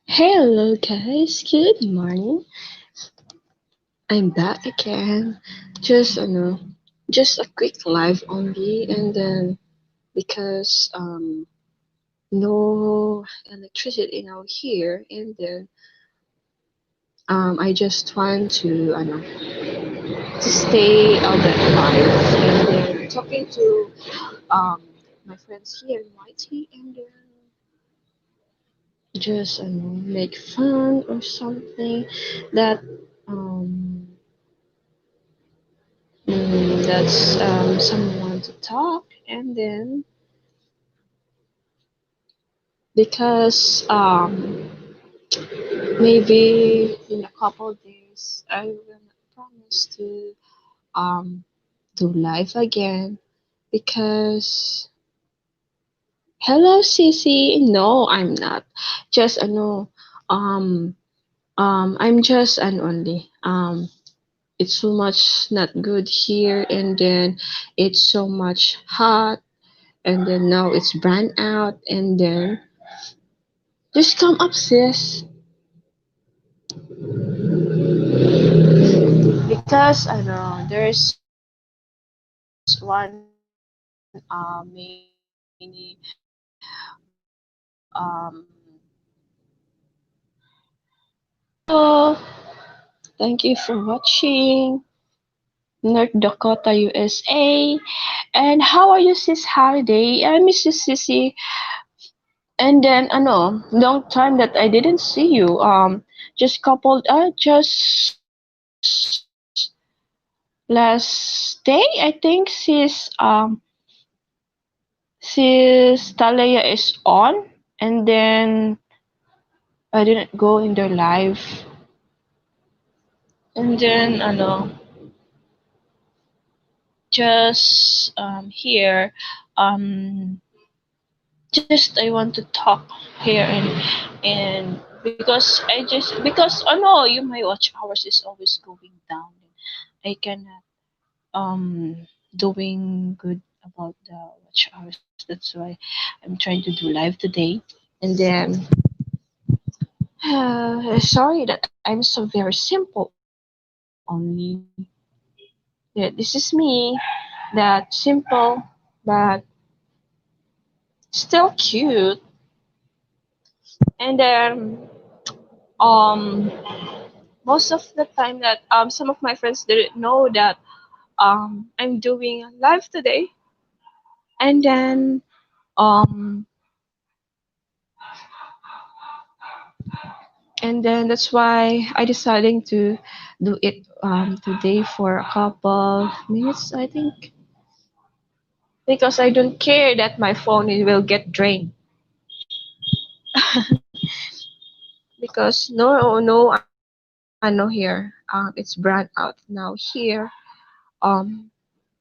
Hello guys, good morning. I'm back again. Just just a quick live only, and then because no electricity now here, and then I just want to stay a bit live, and then talking to um my friends here in YT, and then just make fun or something that um that's someone to talk, and then because maybe in a couple days I will promise to um do live again because hello Cece, no I'm not, just um I'm just an only it's so much not good here, and then it's so much hot, and then now it's brand out, and then just come up, sis. Because I know there's one many hello, thank you for watching North Dakota, USA. And how are you, sis Holiday? I miss you, sissy. And then long time that I didn't see you. Just last day I think sis Talaya is on, and then I didn't go in their live, and then just here um just I want to talk here, and because oh no, you my watch hours is always going down. I cannot doing good about the watch hours. That's why I'm trying to do live today. And then sorry that I'm so very simple only. Yeah, this is me, that simple but still cute. And then um most of the time that some of my friends didn't know that I'm doing live today, and then um that's why I decided to do it today for a couple minutes, I think, because I don't care that my phone will get drained. Because no here it's brand out now here, um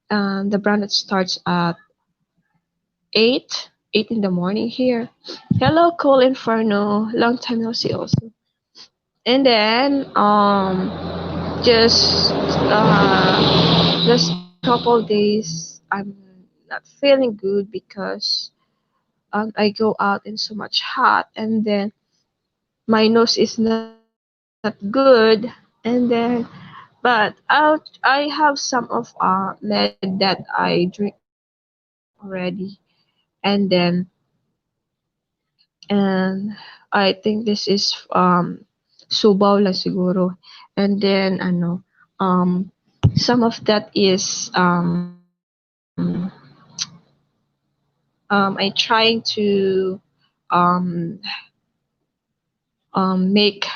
the brand that starts at 8 in the morning here. Hello, Cool Inferno. Long time no see also. And then just couple days I'm not feeling good because I go out in so much hot, and then my nose is not good, and then but I have some of med that I drink already, and then and I think this is subaw lang siguro. And then some of that is I trying to um make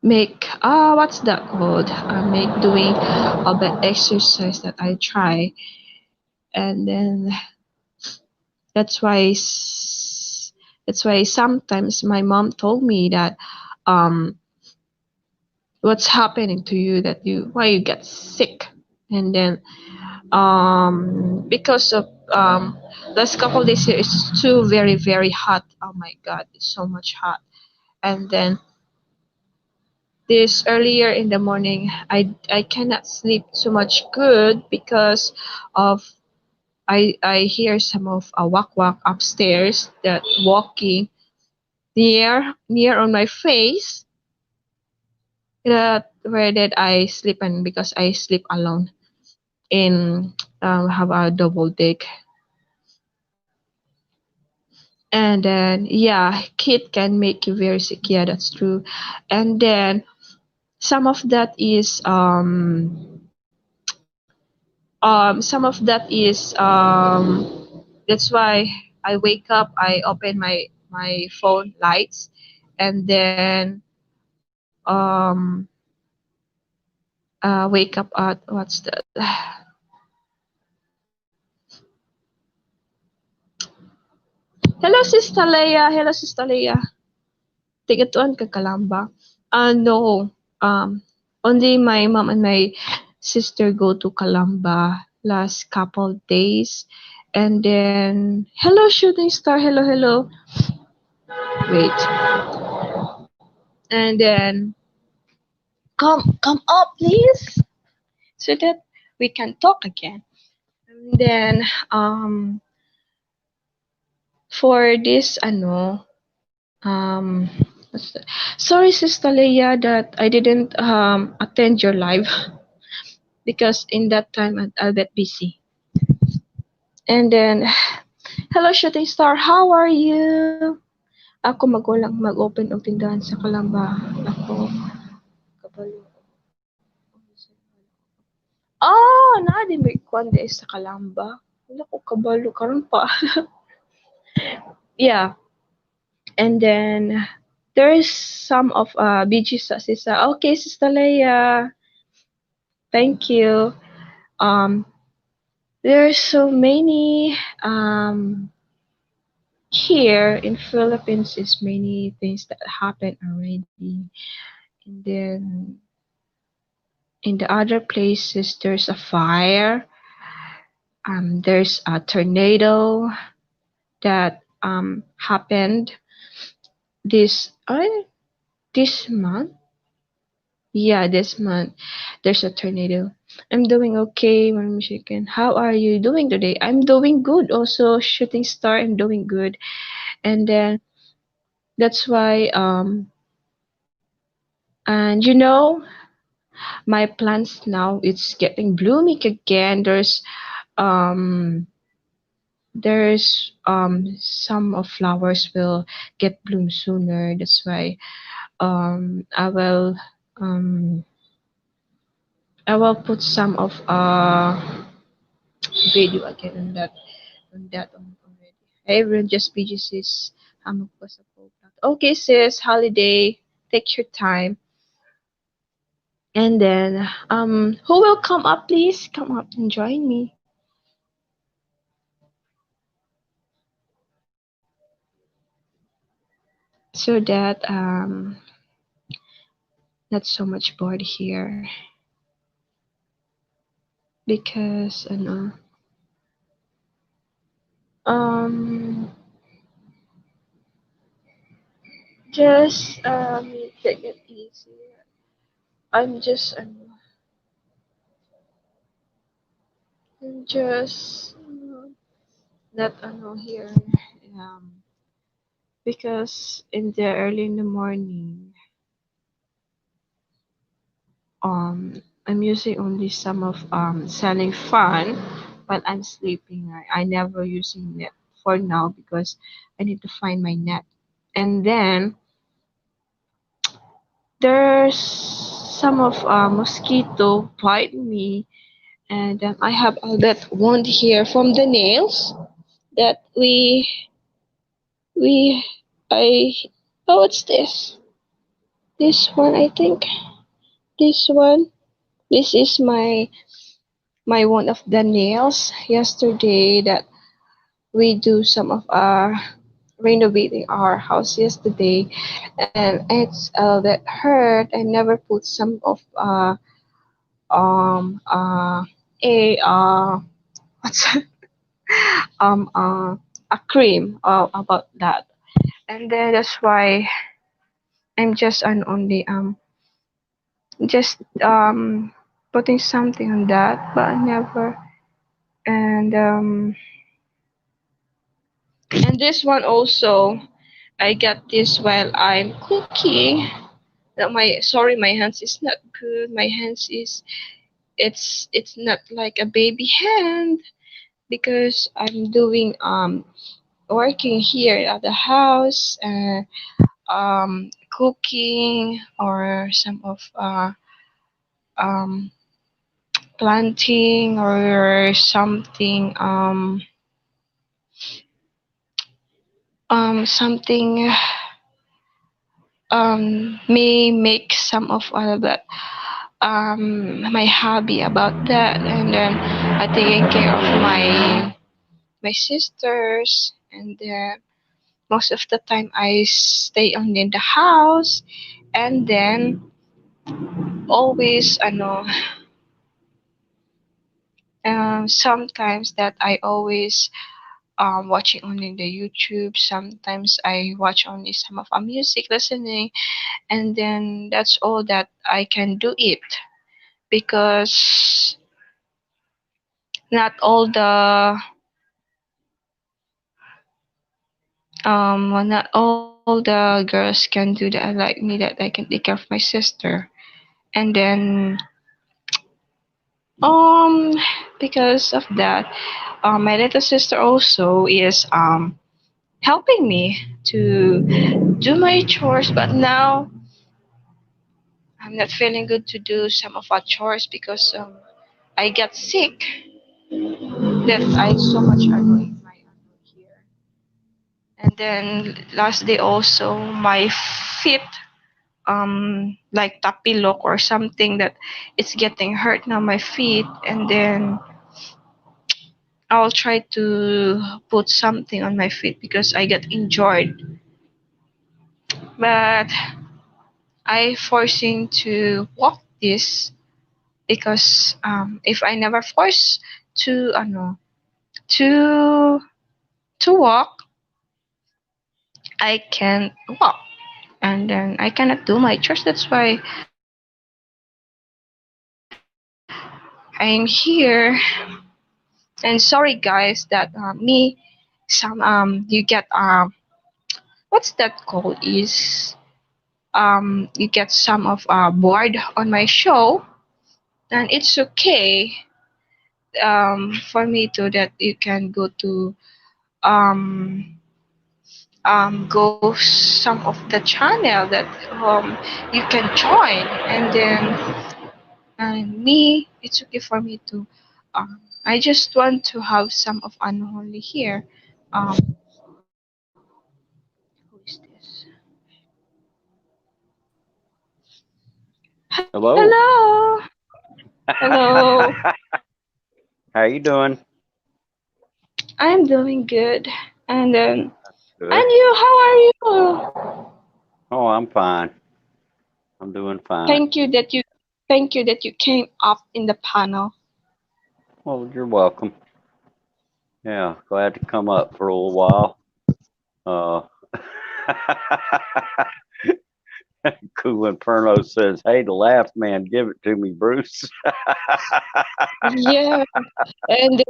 make what's that called, make doing a bit exercise that I try. And then that's why that's why sometimes my mom told me that um what's happening to you, that you why you get sick. And then because of last couple days here it's too very hot. Oh my god, it's so much hot. And then this earlier in the morning I cannot sleep too much good because of I hear some of a walk walk upstairs that walking near on my face, that where did I sleep, and because I sleep alone in have a double deck. And then yeah, kid can make you very sick, yeah, that's true. And then some of that is that's why I wake up, I open my phone lights, and then wake up at what's that. Hello Sister Leia, hello Sister Leia. Tigatuan ka Kalamba. No. Um Only my mom and my sister go to Kalamba last couple days. And then hello shooting star, hello hello. Wait. And then come up please, so that we can talk again. And then for this what's that? Sorry Sister Leia that I didn't attend your live because in that time I'll get busy. And then hello shooting star, how are you? Ako magulang mag-open og tindahan sa Kalamba. Ako kabalo. Na di may kwan di sa Kalamba. Wala ko kabalo karon pa. Yeah, and then there's some of BG sa sisa. Okay, Sister Leia. Thank you. Um there's so many here in Philippines is many things that happen already. And then in the other places there's a fire, there's a tornado that happened this month. Yeah, this month there's a tornado. I'm doing okay, Michigan. How are you doing today? I'm doing good. Also, shooting star, I'm doing good. And then that's why and my plants now it's getting blooming again. There's some of flowers will get bloom sooner. That's why I will um put some of video again on already. Hey, everyone, just BGC's hamog pa sa program. Okay, sis, holiday, take your time. And then, who will come up, please? Come up and join me so that not so much bored here because um just take it easy. I'm just I'm just not here um because in the early in the morning I'm using only some of selling fan while I'm sleeping. I never using net for now because I need to find my net. And then there's some of mosquito bite me, and I have all that wound here from the nails that we I oh what's this? This one I think. This one. This is my one of the nails yesterday that we do some of our renovating our house yesterday, and it's that hurt. I never put some of um uh a what's um uh a cream about that. And then that's why I'm just on only just putting something on that, but I never And this one also, I got this while I'm cooking. That my sorry, my hands is not good. My hands is it's not like a baby hand because I'm doing working here at the house, cooking or some of um planting or something something may make some of all that my hobby about that, and then taking care of my sisters, and then most of the time I stay on in the house, and then always sometimes that I always watching only the YouTube. Sometimes I watch only some of a music listening, and then that's all that I can do it because not all the not all the girls can do that like me, that I can take care of my sister. And then um because of that, my little sister also is helping me to do my chores, but now I'm not feeling good to do some of our chores because I got sick. That I so much annoying my here. And then last day also my feet like tapilok or something, that it's getting hurt now my feet, and then I'll try to put something on my feet because I get injured. But I forcing to walk this because if I never force to to to walk, I can't walk, and then I cannot do my chores. That's why I'm here. And sorry guys that some you get what's that called is you get some of bored on my show, and it's okay for me to that you can go to go some of the channel that you can join, and then me it's okay for me to I just want to have some of unholy here. Who is this? Hello. Hello. Hello. How you doing? I'm doing good. And Good. you, how are you? Oh, I'm fine. I'm doing fine. Thank you that you thank you that you came up in the panel. Well, you're welcome. Yeah, glad to come up for a little while. Uh, Cool Inferno says, "Hey, the laugh man, give it to me, Bruce." Yeah, and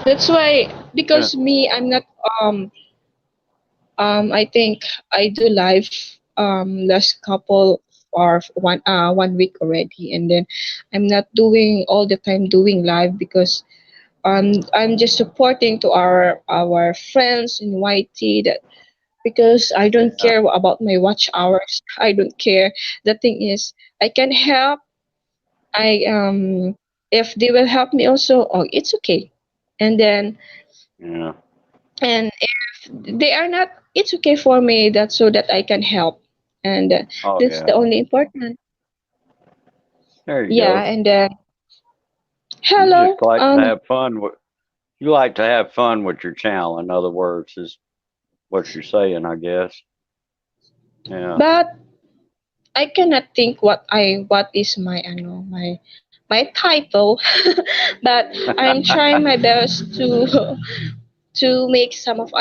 that's why because me I'm not I think I do live last couple or 1 week already, and then I'm not doing all the time doing live because I'm just supporting to our friends in YT that because I don't Yeah, care about my watch hours. I don't care. The thing is, I can help. I if they will help me also, oh, it's okay. And then yeah. and if they are not, it's okay for me. That so that I can help, and Oh, that's the yeah. only important. There you Yeah, go. and You just hello. like to have fun with. You like to have fun with your channel. In other words, is what you're saying, I guess. Yeah. But I cannot think what is my my title, but I'm trying my best to to make some of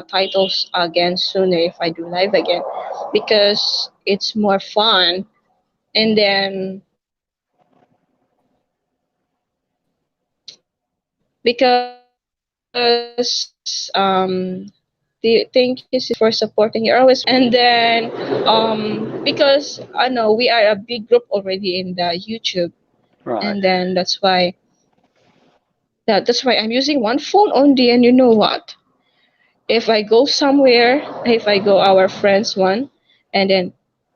titles again sooner if I do live again because it's more fun. And then because thank you sis for supporting. You're always welcome. And then because I know we are a big group already in the YouTube, Right. and then that's why I'm using one phone only. And you know what? If I go somewhere, if I go our friends one, and then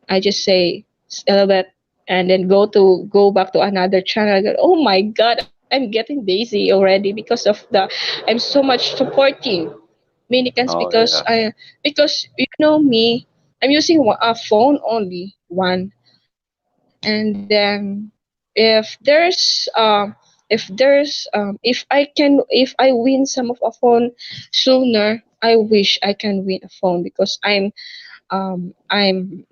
I just say a little bit, and then go back to another channel. I go, oh my God, I'm getting lazy already because of the I'm so much supporting minicans Oh because yeah. because you know me, I'm using a phone only one, and then if if I can if I win some of a phone sooner, I wish I can win a phone because um I'm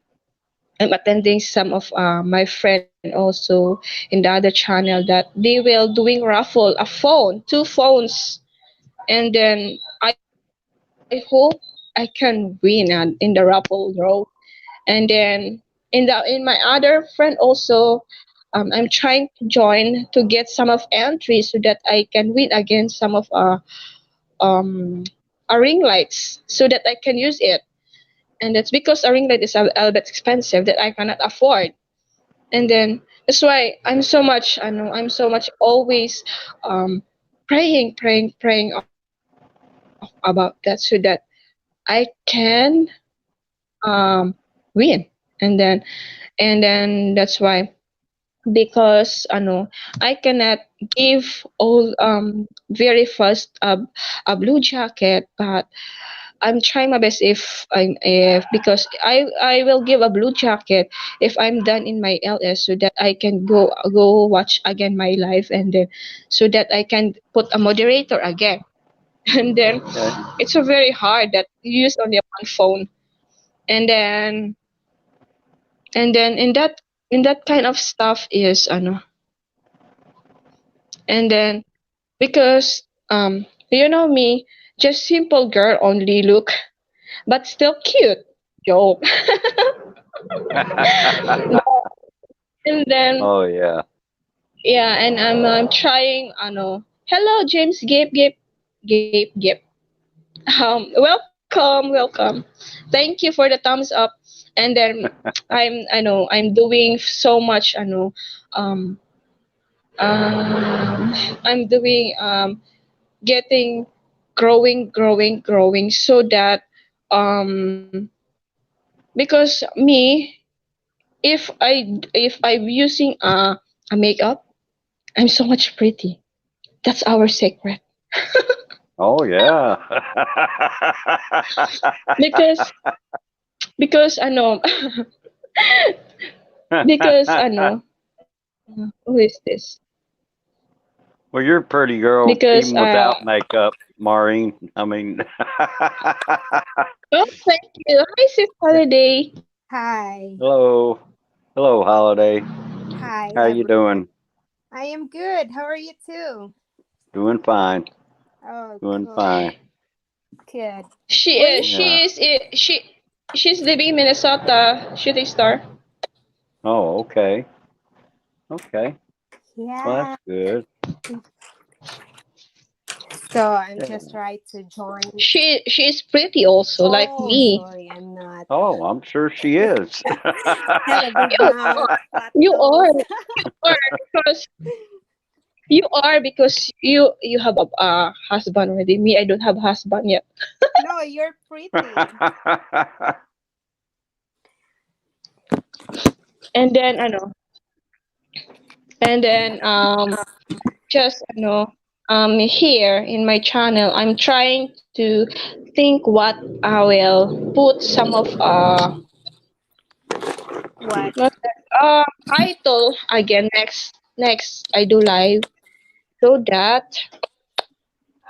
I'm attending some of my friend also in the other channel that they will doing raffle a phone, two phones, and then I hope I can win in the raffle draw. And then in my other friend also, I'm trying to join to get some of entries so that I can win against some of um ring lights so that I can use it. And that's because a ring light is a little bit expensive that I cannot afford. And then that's why I'm so much I know I'm so much always praying about that so that I can win. And then that's why because I cannot give all very first a blue jacket, but I'm trying my best if because I will give a blue jacket if I'm done in my LS so that I can go watch again my live, and then so that I can put a moderator again. And then Okay. it's so very hard that you use only one phone. And then in that kind of stuff is and then because you know me, just simple girl only look but still cute. Joke. And then Oh yeah. yeah, and I'm trying hello James Gape. Welcome. Thank you for the thumbs up. And then I'm doing so much um I'm doing getting growing so that because me, if I'm using a makeup, I'm so much pretty. That's our secret. Oh yeah. because because because who is this? Well, you're a pretty girl, Because even without makeup, Maureen. I mean, oh, thank you. Hi, Sis Holiday. Hi. hello, hello, Holiday. Hi, How you doing? I am good. How are you too? Doing fine. Oh, Doing cool. fine. Good. She Where is. you? Yeah. She's living in Minnesota. Shooting star. Oh, okay. Okay. Well, that's Yeah. good. So I'm Yeah. just trying to join. She is pretty also like Oh, me. sorry, I'm not. Oh, I'm sure she is. Have a big You mouth, are. flat You nose. are. Are because you have a husband already. Me, I don't have husband yet. No, you're pretty. And then and then just here in my channel, I'm trying to think what I will put some of What? not that, title again next I do live so that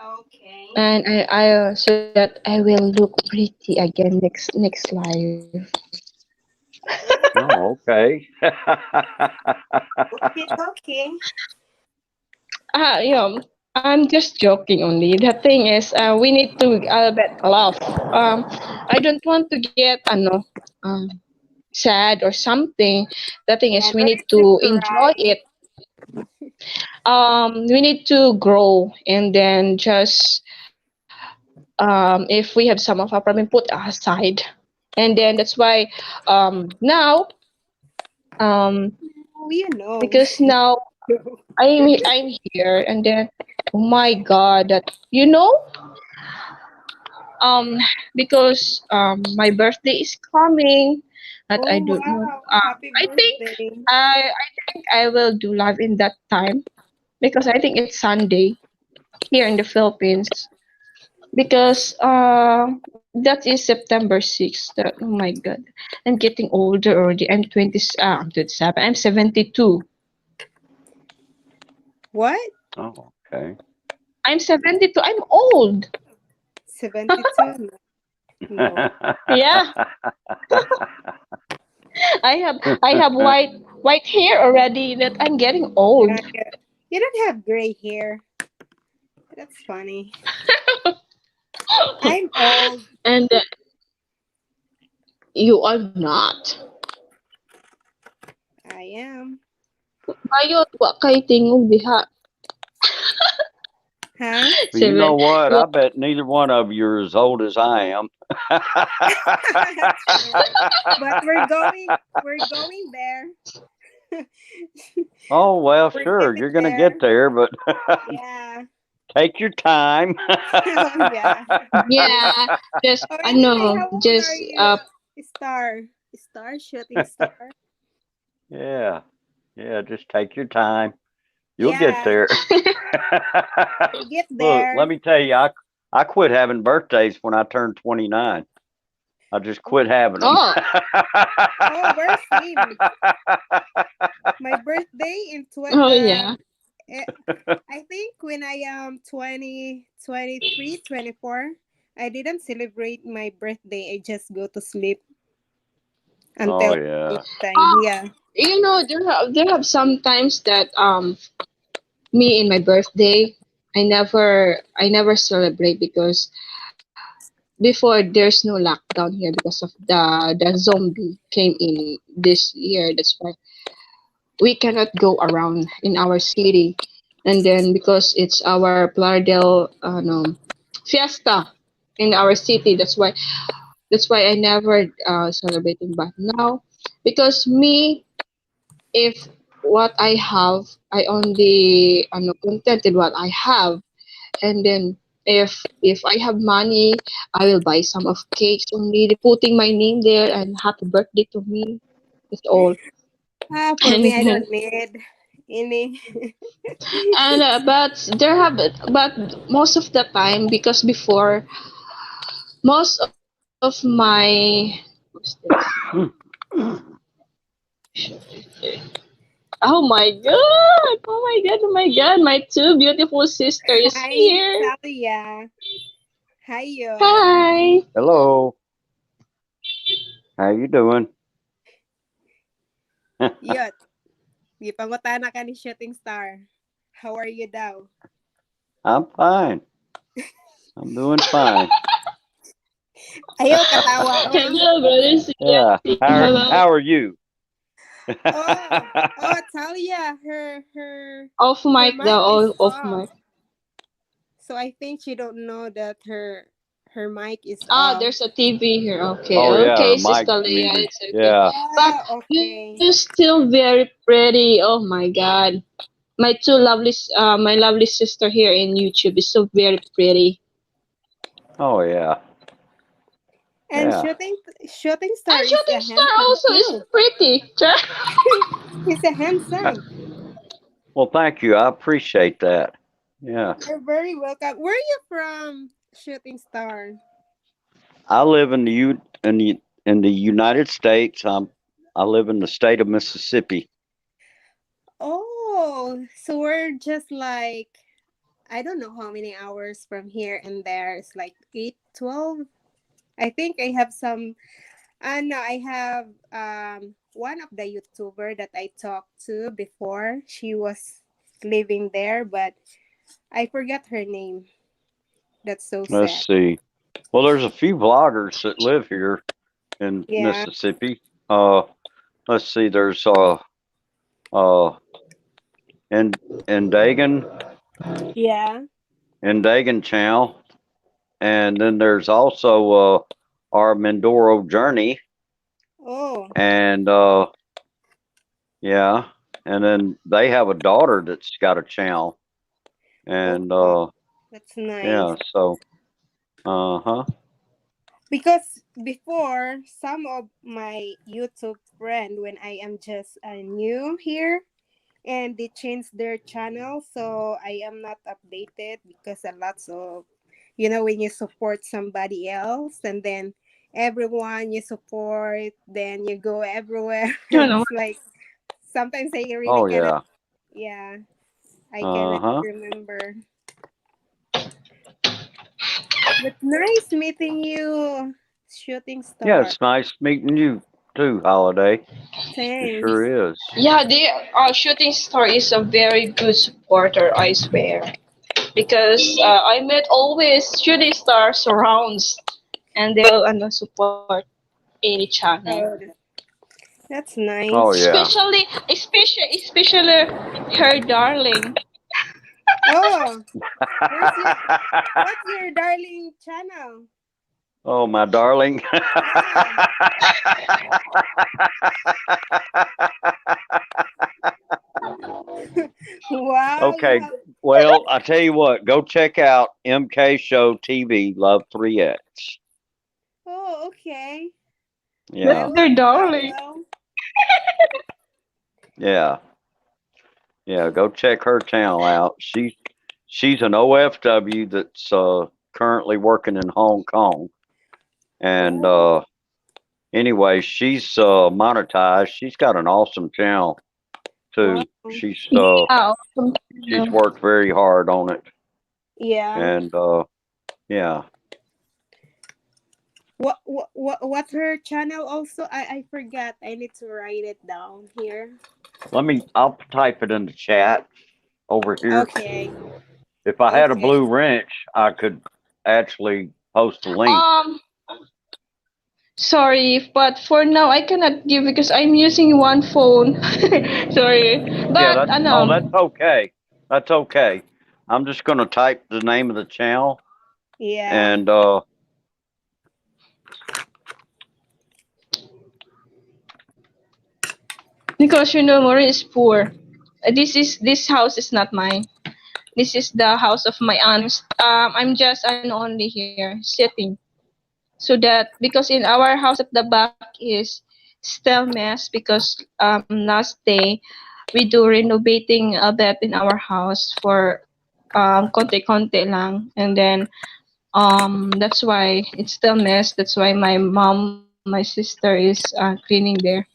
Okay. and I so that I will look pretty again next live. Oh, okay. Okay, okay. I'm just joking only. The thing is, we need to bet laugh. I don't want to get sad or something. The thing is, Yeah, we no need need to to enjoy cry. it. we need to grow, and then just if we have some of our problem put aside, and then that's why now um Oh, you know. because now I'm here, and then oh my god, that um because my birthday is coming, that I Oh, don't know. wow. Happy I think birthday. I will do live in that time, because I think it's Sunday here in the Philippines, because that is September 6th. Oh my god, I'm getting older already. I'm 27. I'm 72. What? Oh, okay. I'm 72. I'm old. 72? No. Yeah, I have white hair already. That I'm getting Yeah, old. yeah. You don't have gray hair. That's funny. I'm old. And you are not. I am. Ayun, wa kay tingog diha. Huh? Well, you Seven. know what? Wa, I bet neither one of you are as old as I am. True. But we're going there. Oh, well, We're sure. getting You're going to there. get there, but Yeah. take your time. Oh, yeah. yeah, just Oh, anyway, how old are just you? Star. Star, shooting star. Yeah. Yeah, just take your time. You'll get Yeah, there. we'll get Look, let there. me tell you, I quit having birthdays when I turned 29. I just Oh, quit having them. oh, oh, we're same. My birthday in oh yeah. eh, I think when I am 20, 23, 24, I didn't celebrate my birthday. I just go to sleep Oh, until yeah. time. Oh, Yeah. there have sometimes that me in my birthday, I never celebrate, because before there's no lockdown here because of the zombie came in this year. That's why we cannot go around in our city, and then because it's our Plaridel fiesta in our city, that's why I never celebrating. But now, because me, if what I have, I only contented what I have, and then if I have money, I will buy some of cakes only, putting my name there and happy birthday to me. That's all. For me, And I then don't need any. but most of the time, because before, most of my what's this? Oh my god! Oh my god! Oh my god! My two beautiful sisters is Hi, here. Talia. Hi, Yod. Hi. Hello. How you doing? Yod, gipangutana ka ni Shooting Star. How are you daw? I'm fine. I'm doing fine. Ayaw katawa, oy. Hello, brother Yeah. Siati. How Hello. how are you? Oh, Talia, Off her mic mic daw. is All off off. mic. So I think she don't know that her mic is Ah, off. there's a TV here. Okay. Oh yeah, her Okay, mic Sister Leah, muted. it's okay. Yeah. But Ah, you're okay. still very pretty. Oh my god. My lovely sister here in YouTube is so very pretty. Oh yeah. And Yeah. shooting star And is a Shooting Star handsome also is too. pretty. He's a handsome. Well, thank you. I appreciate that. Yeah. You're very welcome. Where are you from, shooting star? I live in the United States. I live in the state of Mississippi. Oh, so we're just like I don't know how many hours from here and there. It's like 8, 12. I think I have some. No, I have one of the YouTuber that I talked to before. She was living there, but I forgot her name. That's so Let's sad. see. Well, there's a few vloggers that live here in Yeah. Mississippi. Uh, let's see. There's uh in in Dagan Yeah. in Dagan channel, and then there's also our Mindoro Journey, Oh. and yeah, and then they have a daughter that's got a channel, Oh, and wow. That's nice. yeah, so huh, Because before, some of my YouTube friend, when I am just new here, and they changed their channel, so I am not updated because a lots of, when you support somebody else, and then everyone you support, then you go everywhere. You know, It's like sometimes I really oh cannot. yeah, Yeah, I cannot huh, remember. But nice meeting you, shooting yeah. star. It's nice meeting you too, Holiday. It Thanks. sure is. yeah, the shooting star is a very good supporter, I swear. Because I met always shooting star surrounds, and they will support any channel. Oh, that's Oh nice. yeah. Especially her darling. Oh, where's your what's your darling channel? Oh my darling. Yeah. Wow, you Okay. have. Well, I tell you what, go check out MK Show TV Love 3X. Oh, okay. That's I Yeah. their will. I darling. will. Yeah. Yeah, go check her channel out. She's an OFW that's currently working in Hong Kong. And Oh, anyway, she's monetized. She's got an awesome channel wow. too. Yeah. She's worked very hard on it. Yeah. And yeah. What's her channel also? I forgot. I need to write it down here. I'll type it in the chat over here. Okay. If I had a Okay. blue wrench, I could actually post a link. Sorry, but for now I cannot give because I'm using one phone. Sorry, Yeah, but that's okay. That's okay. I'm just gonna type the name of the channel Yeah. and because Maureen is poor. This house is not mine. This is the house of my aunt. I'm just an only here sitting. So that because in our house at the back is still mess because last day we do renovating a bit in our house for konti-konti lang, and then that's why it's still mess. That's why my mom, my sister is cleaning there.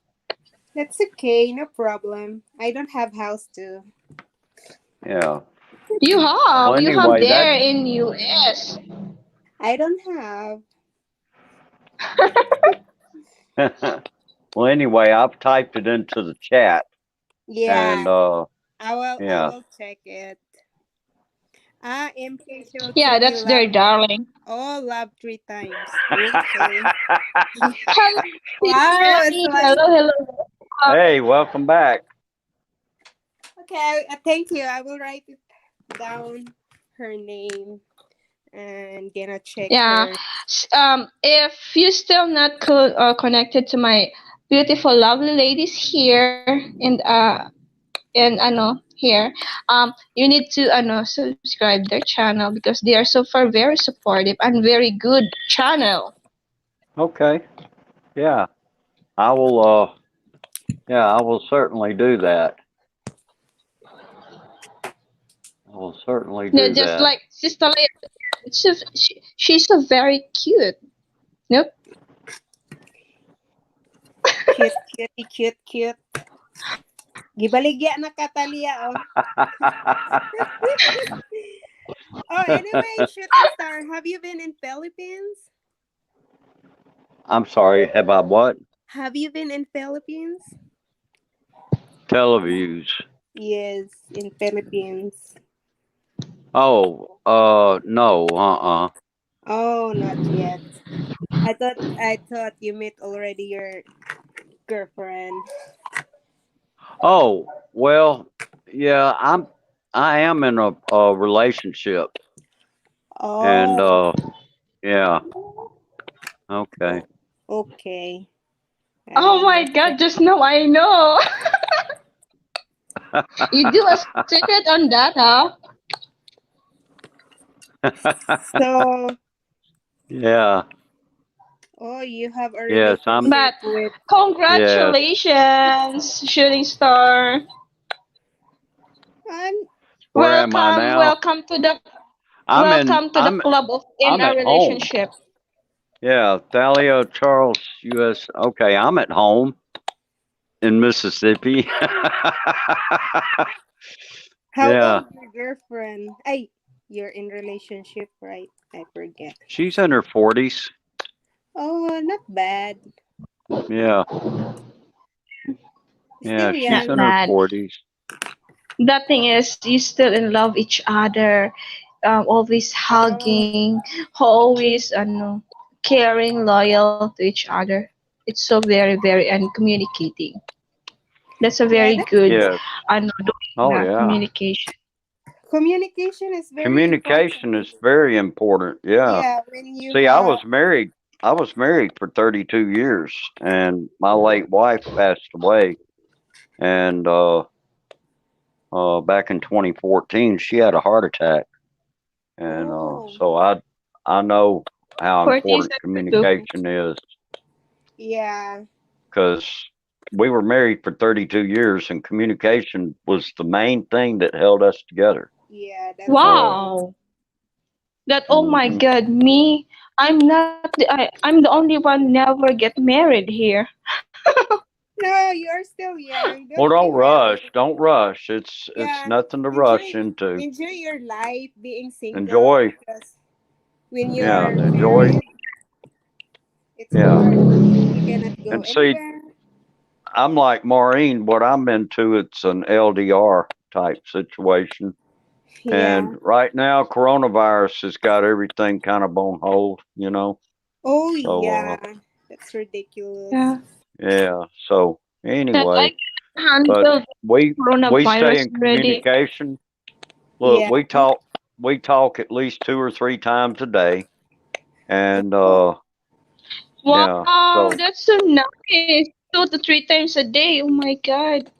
That's okay. No problem. I don't have house too. yeah. Well, You have anyway, there in US. I don't have. well, anyway, I've typed it into the chat and Yeah. I will. I yeah. will check it. MK Show Yeah, TV that's their love. darling. Oh, love three times. Okay. Hello, Sis Wow, it's Annie. like Hello. Hey, welcome back. okay. Thank you. I will write it down. Her name and gonna check Yeah. her. If you still not connected to my beautiful, lovely ladies here and here, you need to subscribe their channel because they are so far very supportive and very good channel. Okay. Yeah. I will I will certainly do that. I will certainly Yeah, do just that. like Sister Leia, she's so very cute. Nope. Cute, cute, cute, cute. Gibaligya na katalia oh. Oh, anyway, shooting star. Have you been in Philippines? I'm sorry, have I what? Have you been in Philippines? Televiews. Yes, in Philippines. Oh, no, Oh, not yet. I thought you met already your girlfriend. Oh, well, yeah, I am in a relationship, and Oh, yeah, okay. oh, okay. Oh my Understand. God, just now I know. You do a secret on that, huh? So, Yeah. oh, you have a Yes, I'm. But relationship with. Yes. congratulations, shooting star. Um, Where am I Welcome, now? I'm in. welcome to the club of in I'm a at home. relationship. Yeah, Thalia Charles, U.S. Okay, I'm at home in Mississippi. how Yeah, old your girlfriend? Ay, you're in relationship, right? I forget. she's in her 40s. Oh, not bad. Yeah, yeah, Still she's Not in her young. bad. 40s. The thing is, you still in love each other, always Oh, hugging, always caring, loyal to each other. It's so very, very, and communicating. That's a yeah. very That's good, good. Yes. doing Oh, yeah. communication. Communication is very Communication important. is very important. Yeah. Yeah, when you See, I have. was married. I was married for 32 years, and my late wife passed away. And back in 2014, she had a heart attack, and Oh, so I know how 40s important too. communication is yeah, because we were married for 32 years, and communication was the main thing that held us together. yeah. That's Uh, good. Wow. That, oh my hmm God, me, I'm the only one never get married here. No, you are still young. Well, Don't be don't rush. married. Don't rush. It's Yeah, nothing to rush enjoy into. enjoy your life being single Enjoy. because when you Yeah, are enjoy. married, it's Yeah, hard. You cannot go and see, anywhere. I'm like Maureen. What I'm into, it's an LDR type situation. Yeah. And right now, coronavirus has got everything kind of on hold. Oh So yeah, that's ridiculous. Yeah. yeah. So That I anyway, can but handle we stay coronavirus in already. communication. Look, Yeah. we talk at least 2 or 3 times a day, and yeah. Wow, So that's so nice. 2 to 3 times a day. Oh my God.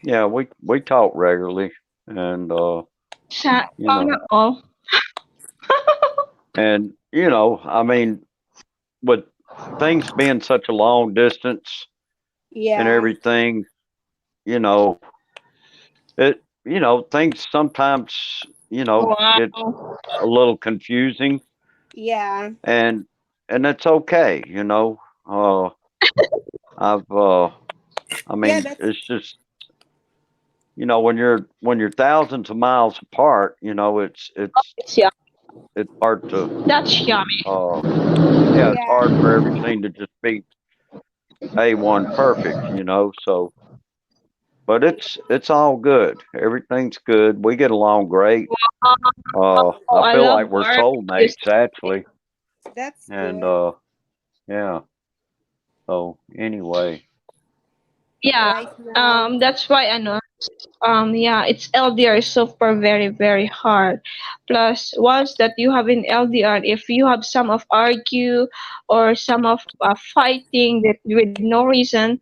yeah, we talk regularly, and you Sana know, all. and I mean, with things being such a long distance and Yeah. everything, you know, things sometimes, get Wow. a little confusing, Yeah. and that's okay. Uh, I've, I Yeah. mean, That's it's just, when you're thousands of miles apart, It's yum. it's hard to, That's yummy. uh, yeah, it's yeah. hard for everything to just be A1 perfect. So, but it's all good. Everything's good. We get along great. Oh, I I feel love like we're Mark. You soulmates actually, That's and good. yeah. So anyway, Yeah, Right now. that's why I know. Yeah, it's LDR is super very very hard. Plus, once that you have in LDR, if you have some of argue or some of fighting that with no reason,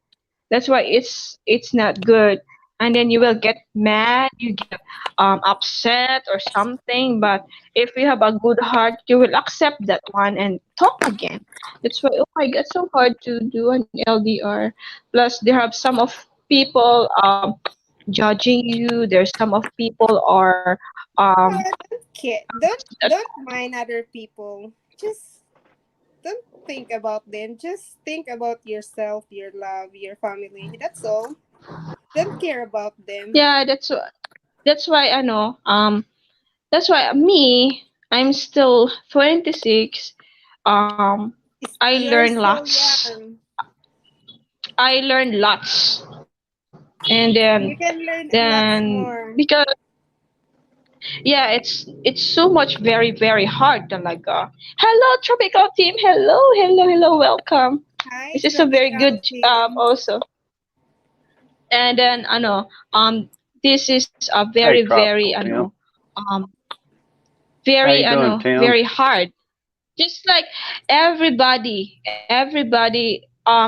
that's why it's not good. And then you will get mad, you get upset or something. But if you have a good heart, you will accept that one and talk again. That's why, oh my God, so hard to do an LDR. Plus, there have some of people judging you. There's some of people are um Don't care. Don't mind other people. Just don't think about them. Just think about yourself, your love, your family. That's all. Don't care about them. yeah, that's why I know that's why me I'm still 26. um I You're learned still lots. young. I learned lots. And You can learn lots then more. because yeah, it's so much very very hard talaga. Hello tropical team. Hello, welcome. Hi, This is a very tropical good team. also. And then this is a very Hey, very Tropical Tim. um How very you doing, Tim? very hard. Just like everybody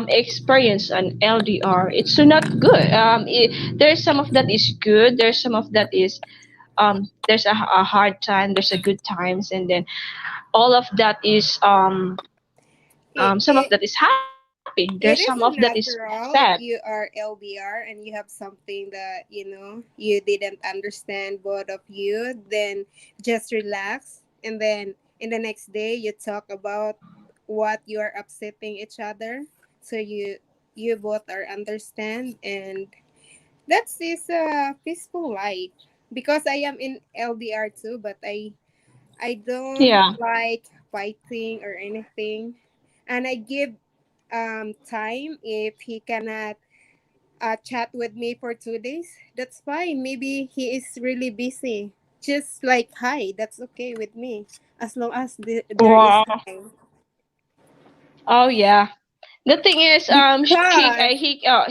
experience an LDR. It's so not good. There's some of that is good. There's some of that is there's a hard time. There's a good times, and then all of that is it, some of it that is happy. There's some of that it is is sad. natural if you are LDR and you have something that you didn't understand, both of you. Then just relax, and then in the next day you talk about what you are upsetting each other, so you both are understand, and that's is a peaceful life. Because I am in LDR too, but I don't Yeah. like fighting or anything. And I give time if he cannot chat with me for 2 days. That's fine. Maybe he is really busy. Just like hi, that's okay with me. As long as there is Wow. time. Oh yeah. The thing is, Because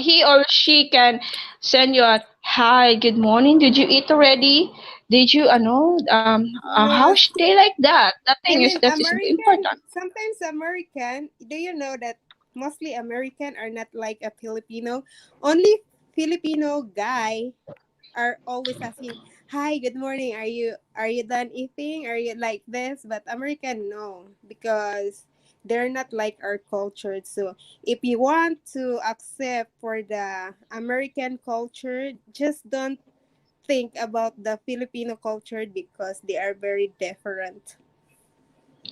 he or she can send you a hi, good morning. Did you eat already? Did you, no, how's your day like that? The I thing is, mean that is American. important. Sometimes American. Do you know that mostly American are not like a Filipino? Only Filipino guy are always asking, "Hi, good morning. Are you done eating? Are you like this?" But American no, because they're not like our culture. So if you want to accept for the American culture, just don't think about the Filipino culture because they are very different.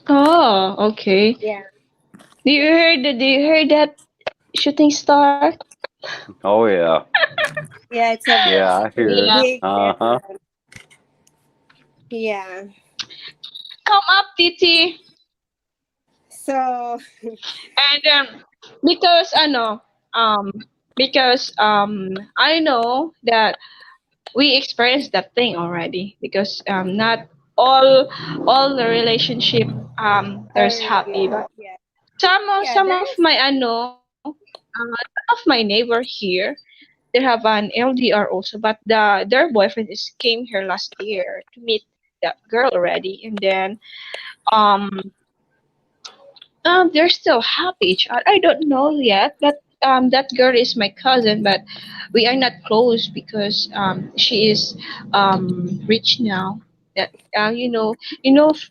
Oh, okay. Yeah. Do you hear that shooting star? Oh yeah, Yeah, it's a yeah, I hear it. Yeah. big Uh huh. difference. Yeah. Come up, Titi. So And because um I know that we experienced that thing already because not all all the relationship there's are happy, good. but Yeah. Yeah, some there of is my some of my neighbor here, they have an LDR also, but their boyfriend is came here last year to meet that girl already, and then um they're still happy each other. I don't know yet, but that girl is my cousin, but we are not close because she is rich now. That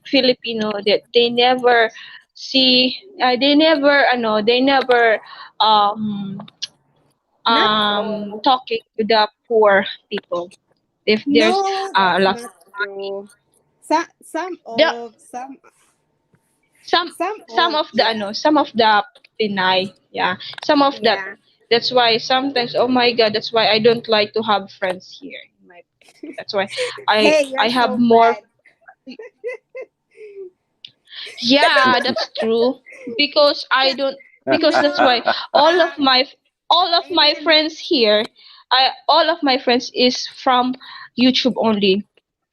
Filipino that they never see, they never um not all. talking to the poor people. If there's No, a that's lot of not money, true. Some the of some some of yeah. some of the Pinay, yeah, some of that. Yeah. That's why sometimes, oh my God, that's why I don't like to have friends here in my place. That's why Hey, I you're have so more. bad. Yeah, that's true. Because I don't, because that's why all of Um my all of I my mean, friends here, I all of my friends is from YouTube only.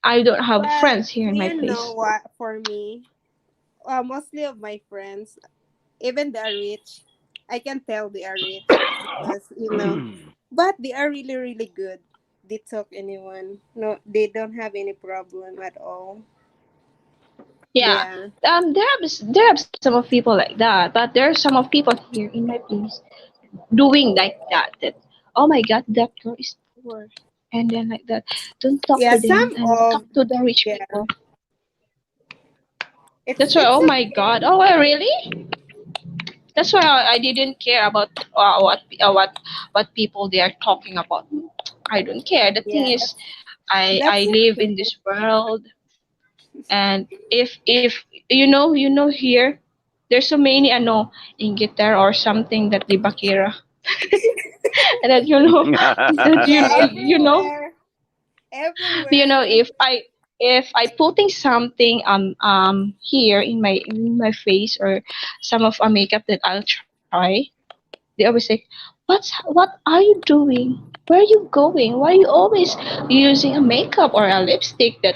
I don't have but friends here do in my you know place. what? For me, mostly of my friends, even they are rich, I can tell they are rich because but they are really really good. They talk anyone. No, they don't have any problem at all. Yeah. Yeah. There have some of people like that, but there are some of people here in my place doing like that. That, oh my God, that girl is poor, and then like that. Don't talk Yeah, to them some and of talk to the rich yeah. people. It's That's why. it's Oh my God. okay. Oh, really? That's why I didn't care about what people they are talking about. I don't care. The thing Yeah, is, that's I live okay. in this world, and if you know here, there's so many in guitar or something that the bakira, and that that Yeah, everywhere. you know Everywhere. if I putting something here in my face or some of a makeup that I'll try, they always say, what are you doing? Where are you going? Why are you always using a makeup or a lipstick? That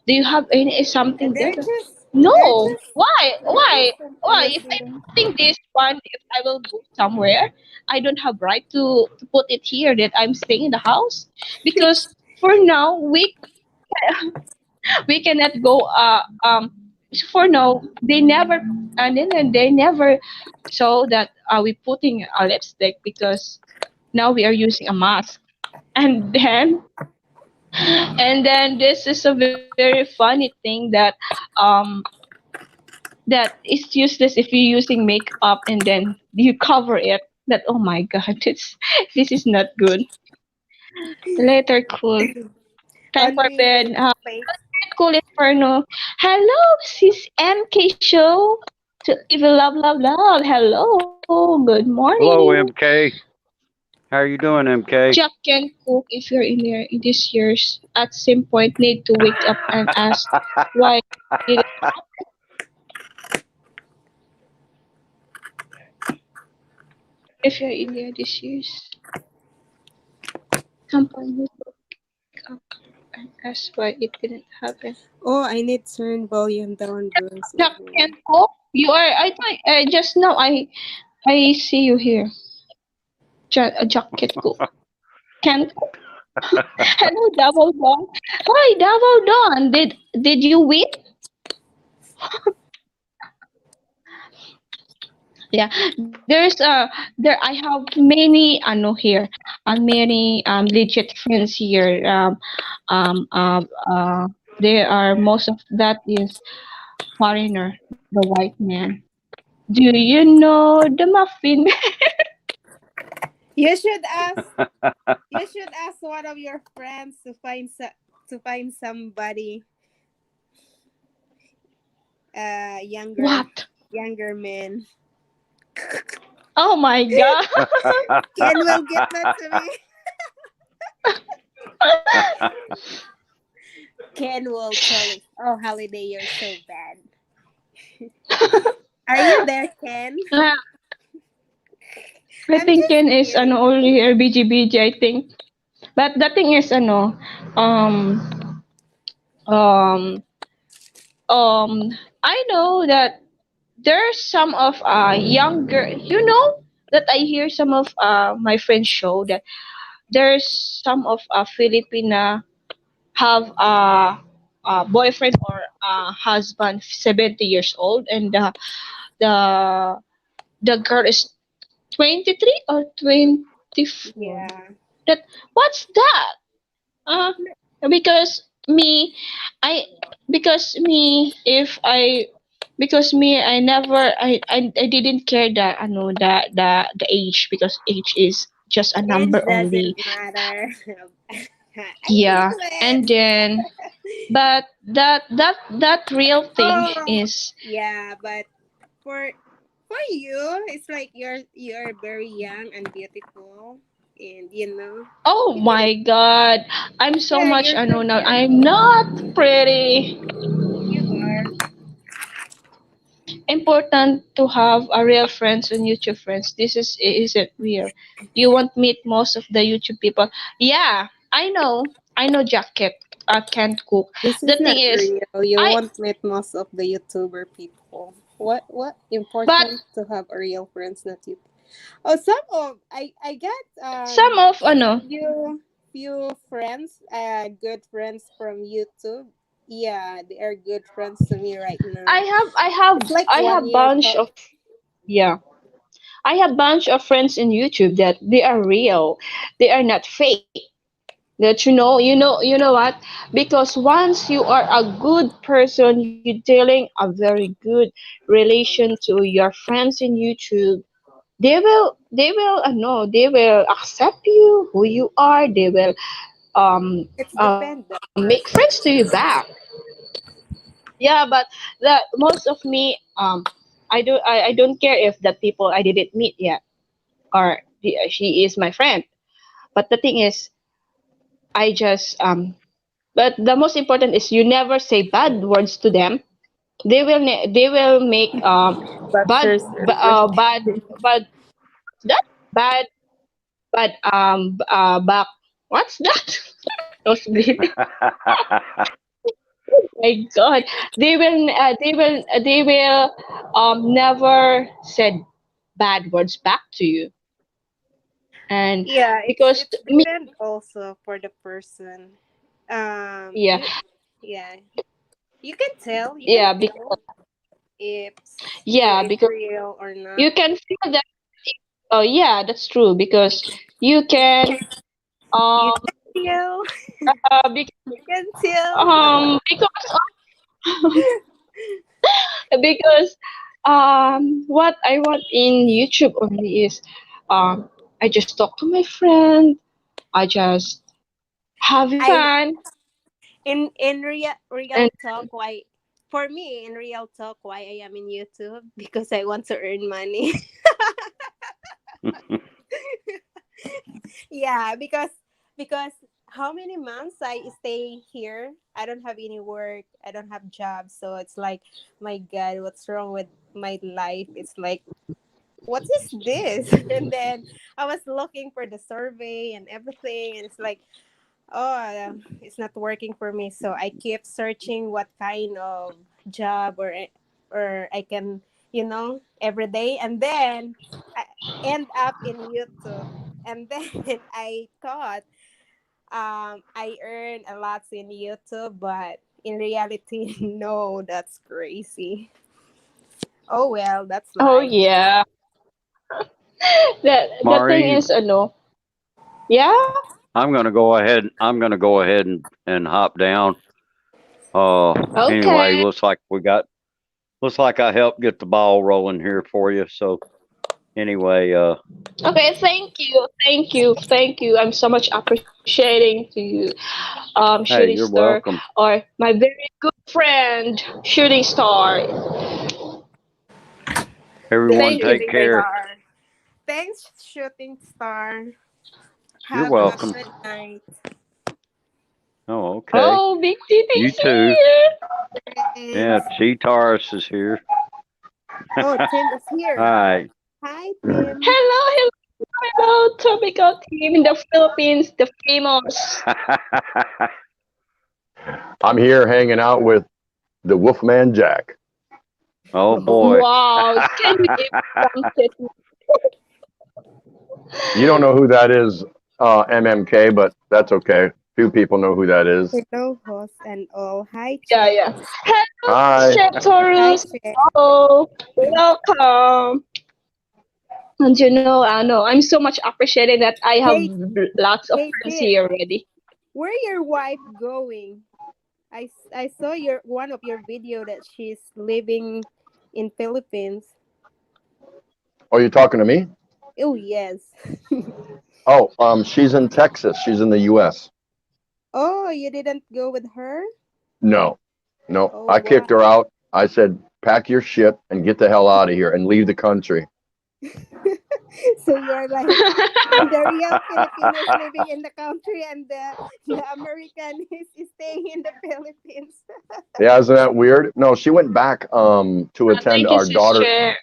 do you have any something there? They're just They're No. just Why? they're Why? just simply Why? If I'm asleep. putting this one, if I will go somewhere, I don't have right to put it here that I'm staying in the house because for now we cannot go. For now they never and then they never saw that we putting a lipstick because now we are using a mask and then this is a very funny thing that um that is useless if you're using makeup and then you cover it that oh my god this is not good. Later cool time for Only bed. with fake. Cool inferno. Hello sis MK show to live love love love. Hello, good morning. Hello, MK. How are you doing, Jack MK? can cook if you're in there in these years at some point need to wake up and ask why did it if you're in there this years some point need to wake up and ask why it didn't happen. Oh, I need to turn volume down, girls. Jack can cook. You are I thought just now I see you here. Jack can cook. Can cook. Hello, Double Dawn. Hi, Double Dawn. Did you win? Yeah, there I have many here, many legit friends here. Um, uh, uh, there are most of that is foreigner, the white man. Do you know the muffin? You should ask. You should ask one of your friends to to find somebody younger What? younger man. Oh my god! Ken will get that to me. Ken will tell me, "Oh, Holiday, you're so bad." Are you there, Ken? I I'm think just Ken is kidding. only here BGBG I think. But the thing is um um um I know that there's some of younger that I hear some of my friends show that there's some of Filipina have a boyfriend or a husband 70 years old and the the girl is 23 or 24. Yeah. That what's that? Uh, because me, I because me if I because me I never I didn't care the the age because age is just a Age number only. doesn't matter. I Yeah, feel it. and then but that real thing Oh, is yeah, but for for you, it's like you're very young and beautiful, and oh you didn't. my god, I'm so Yeah, much you're so now. I'm beautiful. not pretty. You are. Important to have a real friends and YouTube friends. This isn't weird. You won't meet most of the YouTube people. Yeah, I know Jacket can't cook. This The is thing not is, real. You I won't meet most of the YouTuber people. What but important to have a real friends, not you. Oh, some of I got some of few friends, good friends from YouTube. Yeah, they are good friends to me right now. It's like I one have year bunch of yeah. I have bunch of friends in YouTube that they are real. They are not fake. That you know what? Because once you are a good person, you're dealing a very good relation to your friends in YouTube. They will accept you who you are. They will it's depend make that friends to you person. back. Yeah, but the most of me I don't care if the people I didn't meet yet or she is my friend. But the thing is, I just but the most important is you never say bad words to them. They will make bad Bachelor's service. bad that bad back what's that? Nosebleed. My God, they will never said bad words back to you, and Yeah, because it's me, depend also for the person. yeah, You yeah, you can tell. You can yeah, feel if yeah, it's because real or not. you can feel that. Oh yeah, that's true because you can You um can feel. because You can tell. because because what I want in YouTube only is I just talk to my friend, I just having I fun, in and real talk, why for me in real talk why I am in YouTube because I want to earn money. Yeah, because how many months I stay here, I don't have any work, I don't have job, so it's like, my God, what's wrong with my life? It's like, what is this? And then I was looking for the survey and everything, and it's like, oh, it's not working for me. So I keep searching what kind of job or I can, every day. And then I end up in YouTube. And then I thought I earn a lot in YouTube, but in reality, no, that's crazy. Oh well, that's oh life. yeah, the thing Maureen, is, no, yeah, I'm gonna go ahead and hop down. Anyway, okay. looks like I helped get the ball rolling here for you. So anyway, Okay, thank you. I'm so much appreciating to you, Shooting hey, you're Star, welcome. or my very good friend, Shooting Star. Thanks, Everyone Thank you, take shooting thank care. star. Thanks, shooting star. You're Have a welcome. good night. Oh, okay. Oh, Big Titi You is too. here. Yeah, Thanks. T Taurus is here. Oh, Tim is All here. right. Hi, Tim. Hello, hello, tropical team in the Philippines, the famous. I'm here hanging out with the Wolfman Jack. Oh Oh, boy. Wow, can you give some statement? You don't know who that is, MMK, but that's okay. Few people know who that is. hello, host and all. Hi, Yeah, Chef. yeah. Hello, Hi. Chef Hi, Taurus. Chef. Hello, welcome. And no, I'm so much appreciated that I have Hey, lots of hey, friends Tim. here already. Where your wife going? I saw your one of your video that she's living in Philippines. Oh, you talking to me? Oh yes. Oh, she's in Texas. She's in the U.S. Oh, you didn't go with her? No, no. Oh I wow. kicked her out. I said, pack your shit and get the hell out of here and leave the country. So you're like the real Filipinos living in the country, and the American is staying in the Philippines. Yeah, isn't that weird? No, she went back to attend Thank you, sister.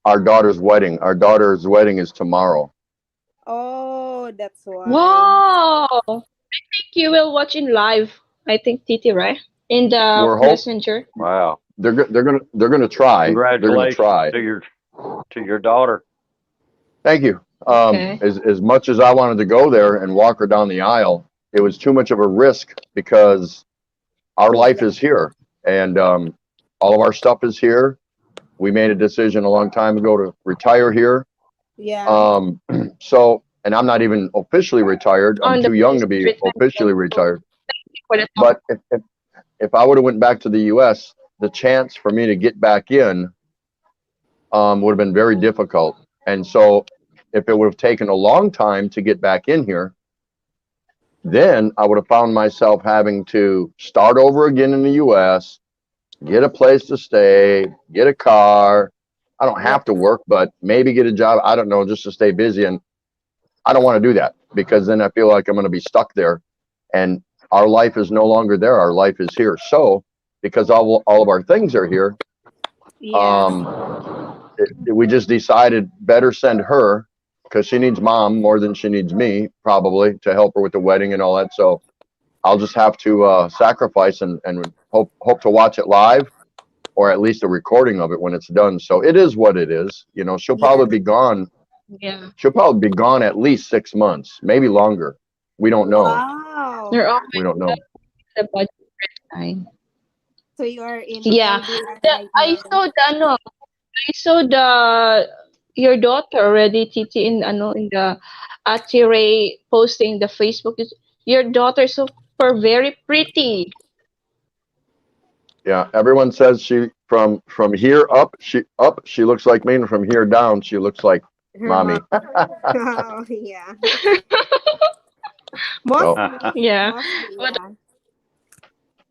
our daughter's wedding. Our daughter's wedding is tomorrow. Oh, that's why. Wow. I think you will watch in live. I think Titi, right? In the We're hope messenger. Wow. they're gonna try. They're gonna Congratulations try. to your daughter. Thank you. Okay. As much as I wanted to go there and walk her down the aisle, it was too much of a risk because our life is here, and all of our stuff is here. We made a decision a long time ago to retire here. Yeah. Um, so, and I'm not even officially retired. I'm On the too young to first be treatment officially retired. for the talk. But if I would have went back to the U.S., the chance for me to get back in would have been very difficult. And so, if it would have taken a long time to get back in here, then I would have found myself having to start over again in the US, get a place to stay, get a car. I don't Yeah. have to work, but maybe get a job. I don't know, just to stay busy. And I don't want to do that because then I feel like I'm going to be stuck there. And our life is no longer there. Our life is here. So, because all of our things are here, Yes. um, we just decided better send her because she needs mom more than she needs me, probably, to help her with the wedding and all that. So I'll just have to sacrifice and hope to watch it live, or at least a recording of it when it's done. So it is what it is. You know, she'll Yeah. probably be gone. Yeah. She'll probably be gone at least 6 months, maybe longer. We don't know. Wow. They're We always don't know. the budget time. So you are in Yeah. LDR The, right I now. saw the no, I saw the your daughter already, Titi, in in the Ati Ray posting the Facebook. Your daughter is super very pretty. Yeah, everyone says she from here up she looks like me, and from here down she looks like Her mom. mommy. Oh, yeah. So Mostly, Yeah. mostly, But yeah.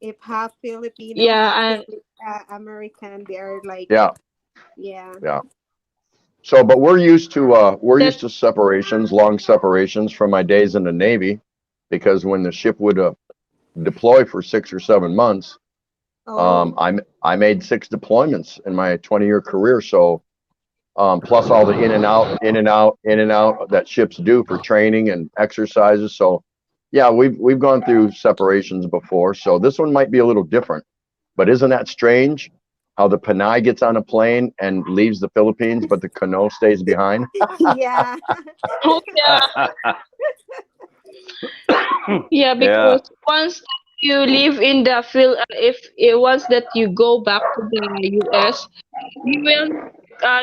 If half Filipino, yeah, half and American, they are like, yeah, yeah. yeah. So, but we're that used to separations, long separations from my days in the Navy, because when the ship would deploy for 6 or 7 months, Oh, I made 6 deployments in my 20-year career. So, plus all the in and out, in and out, in and out that ships do for training and exercises. So, yeah, we've gone through separations before. So this one might be a little different. But isn't that strange? How the Panay gets on a plane and leaves the Philippines, but the Cano stays behind. yeah. oh yeah, yeah, Yeah. because once that you live in the Phil, if once that you go back to the US, you will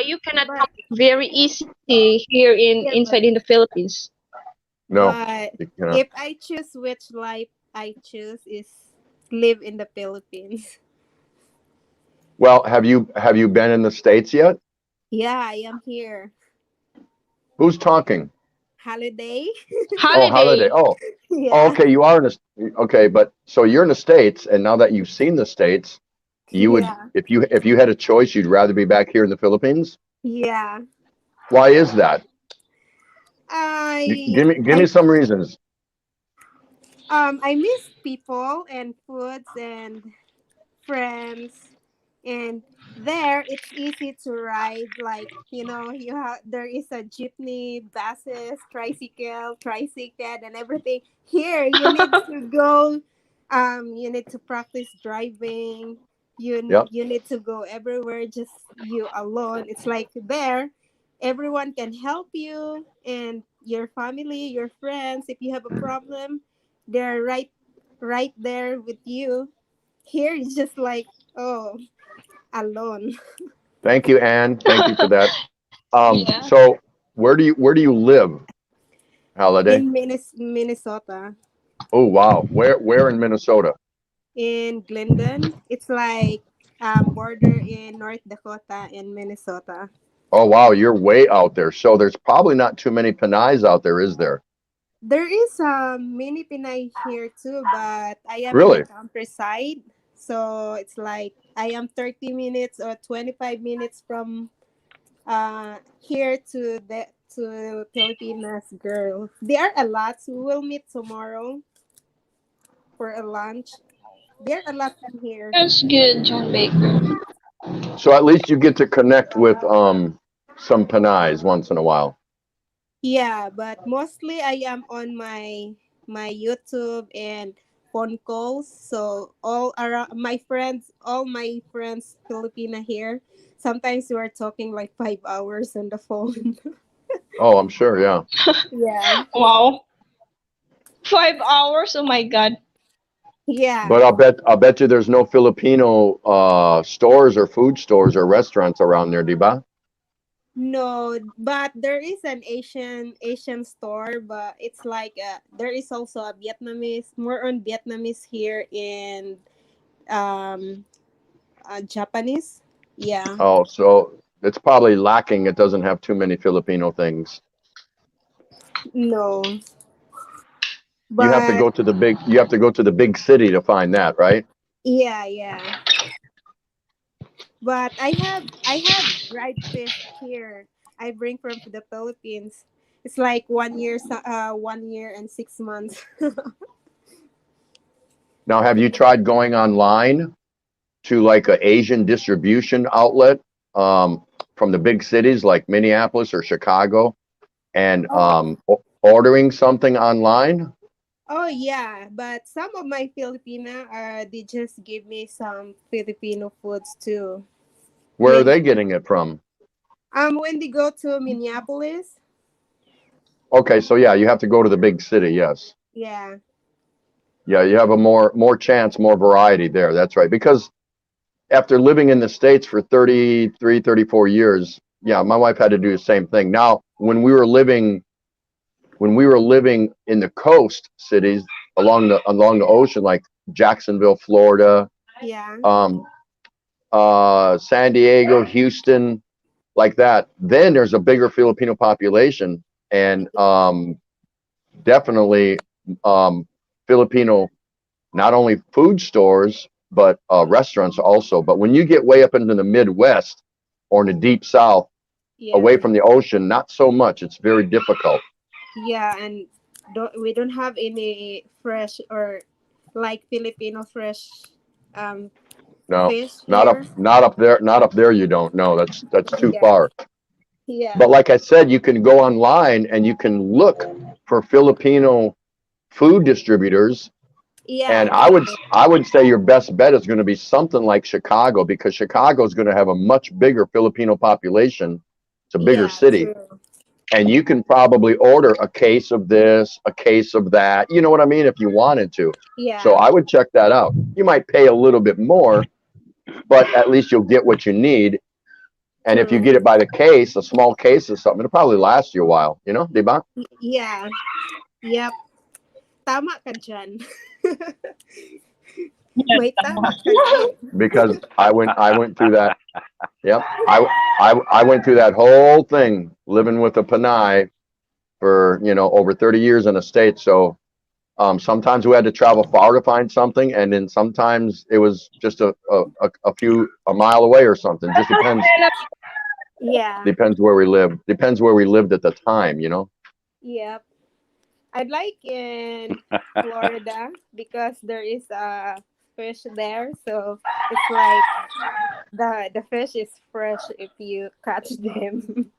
you cannot But come very easy here in yeah, inside in the Philippines. No, but you cannot. if I choose which life I choose is live in the Philippines. Well, have you been in the States yet? Yeah, I am here. Who's talking? Holiday. Oh, holiday. Holiday. Oh, Yeah. okay. You are in the okay, but so you're in the States, and now that you've seen the States, you would, Yeah. if you had a choice, you'd rather be back here in the Philippines. Yeah. Why is that? I Give me I some reasons. I miss people and foods and friends, and there it's easy to ride, like, you have there is a jeepney, buses, tricycle and everything. Here you need to go, you need to practice driving. Yep. You need to go everywhere just you alone. It's like there everyone can help you, and your family, your friends, if you have a problem, they're right there with you. Here it's just like, oh, alone. Thank you, Anne. Thank you for that. Yeah. So where do you live, Holiday? In Minnesota, Oh, wow. Where in Minnesota? in Glendon. It's like border in North Dakota and Minnesota. Oh, wow. You're way out there. So there's probably not too many Pinays out there, is there? There is a mini Pinay here too, but I am in the Really? countryside. So it's like I am 30 minutes or 25 minutes from here to Filipinas girl. There are a lot. So we will meet tomorrow for a lunch. There are a lot from here. That's good, John Baker. So at least you get to connect with some Pinays once in a while. Yeah, but mostly I am on my YouTube and phone calls. So all my friends Filipina here. Sometimes we are talking like 5 hours on the phone. Oh, I'm sure, yeah. Yeah, Wow. 5 hours? Oh my god. yeah. But I'll bet you there's no Filipino stores or food stores or restaurants around there, diba? No, but there is an Asian store, but it's like there is also a Vietnamese, more on Vietnamese here in um Japanese. Yeah. Oh, so it's probably lacking. It doesn't have too many Filipino things. No, You have to but go to the big city to find that, right? yeah, yeah. But I have dried fish here. I bring from the Philippines. It's like 1 year, 1 year and 6 months. Now, have you tried going online to like a Asian distribution outlet from the big cities like Minneapolis or Chicago and Oh, ordering something online? Oh yeah, but some of my Filipina they just give me some Filipino foods too. Where are Maybe they getting it from? when they go to Minneapolis, Okay, so yeah, you have to go to the big city. Yes. yeah, Yeah, you have a more chance, more variety there. That's right. Because after living in the States for 33, 34 years, yeah, my wife had to do the same thing. Now, when we were living in the coast cities along the ocean, like Jacksonville, Florida, yeah, um, San Diego, Houston, like that, then there's a bigger Filipino population, and definitely Filipino, not only food stores but restaurants also. But when you get way up into the Midwest or in the deep South, away yeah, from the ocean, not so much. It's very difficult. yeah, and we don't have any fresh or like Filipino fresh um No, fish not up, here. not up there, not up there. You don't know. That's too Yeah, far. yeah, But like I said, you can go online and you can look for Filipino food distributors. And yeah, I would say your best bet is going to be something like Chicago, because Chicago is going to have a much bigger Filipino population. It's a bigger yeah, city, true. and you can probably order a case of this, a case of that. You know what I mean? If you wanted to. So Yeah, I would check that out. You might pay a little bit more, but at least you'll get what you need. And if you true. get it by the case, a small case of something, it'll probably last you a while. Diba? Yeah, yep. Tama ka dyan. Yes, May tama. tama ka dyan. Because I went through that. Yep. I went through that whole thing living with a Panay for, over 30 years in the States. So sometimes we had to travel far to find something, and then sometimes it was just a mile away or something. Just Yeah, depends where we live. Depends where we lived at the time. yep. I'd like in Florida because there is a fish there, so it's like the fish is fresh if you catch them.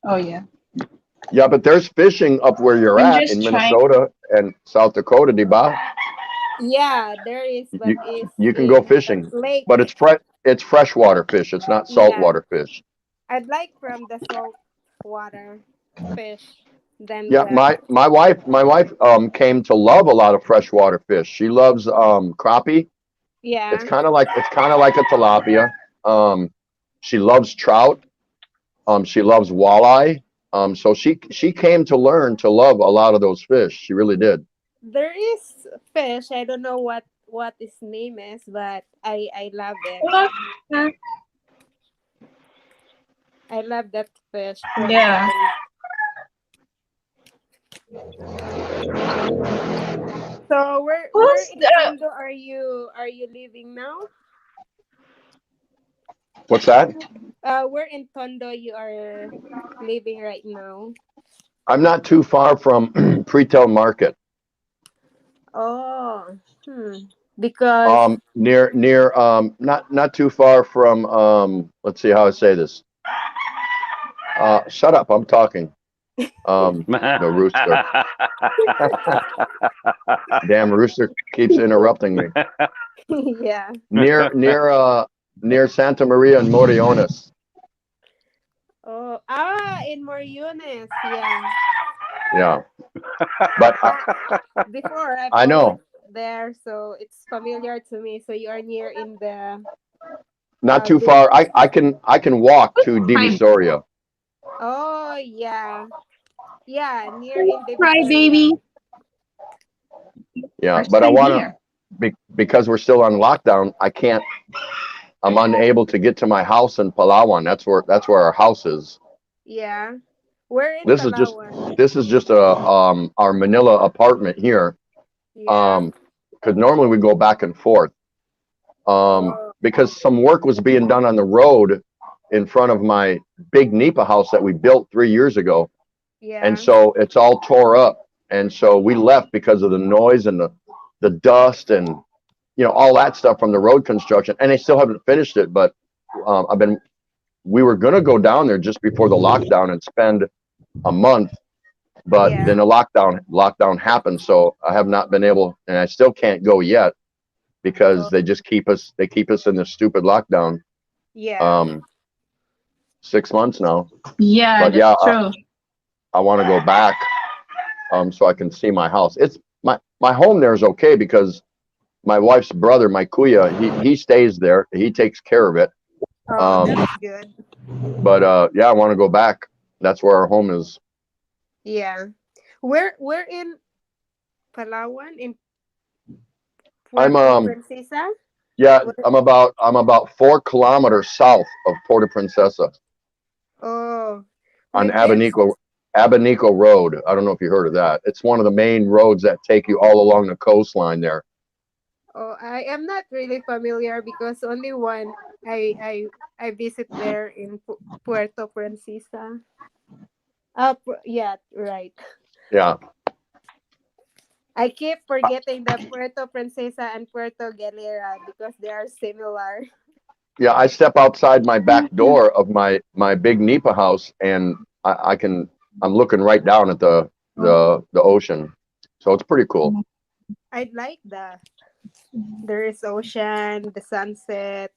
Oh yeah. Yeah, but there's fishing up where you're I'm at just in trying. Minnesota and South Dakota, Diba. Yeah, there is, but You it's you can go in fishing, lake. but it's freshwater fish. It's not Yeah, saltwater fish. I'd like from the salt water fish than Yeah, the my wife came to love a lot of freshwater fish. She loves crappie. It's yeah. kind of like a tilapia. Um, she loves trout. She loves walleye. So she came to learn to love a lot of those fish. She really did. There is fish. I don't know what its name is, but I love it. Well, uh, I love that fish from yeah. the. So where Who's in the Tondo are you living now? What's that? Where in Tondo you are living right now? I'm not too far from Pretel Market. Oh, because Near not too far from let's see how I say this. Shut up, I'm talking. The rooster. Damn rooster keeps interrupting me. yeah. Near Santa Maria and Moriones. Oh, in Moriones, yeah. Yeah, but Yeah. Before I've I always know there, so it's familiar to me. So you are near in the not too big. far. I can walk to cry, Divisoria. Oh yeah, yeah, near in cry Divisoria. baby? Yeah, First but I time want here. because we're still on lockdown. I can't. I'm unable to get to my house in Palawan. That's where our house is. Yeah, we're in This is just Palawan. this is just our Manila apartment here. Yeah. Because normally we go back and forth. Oh Because some work was being done on the road in front of my big Nipa house that we built 3 years ago, and yeah, so it's all tore up. And so we left because of the noise and the dust and all that stuff from the road construction. And they still haven't finished it, but I've been. We were gonna go down there just before the lockdown and spend a month but Yeah. then the lockdown happened, so I have not been able, and I still can't go yet because Oh, they keep us in this stupid lockdown. yeah. Um, 6 months now, Yeah, but yeah, that's true. I want to go back so I can see my house. It's my home there is okay because my wife's brother, my kuya, he stays there. He takes care of it. Oh, Um, that's good. but yeah, I want to go back. That's where our home is. Yeah. We're in Palawan in I'm Puerto Princesa. yeah, Where, I'm about 4 kilometers south of Puerto Princesa oh, on we just Abanico Road. I don't know if you heard of that. It's one of the main roads that take you all along the coastline there. oh, I am not really familiar because only one I visit there in Puerto Princesa. Yeah, right. Yeah, I keep forgetting the Puerto Princesa and Puerto Galera because they are similar. yeah. I step outside my back door of my big Nipa house, and I can I'm looking right down at the ocean. So it's pretty cool. I like the there is ocean, the sunset.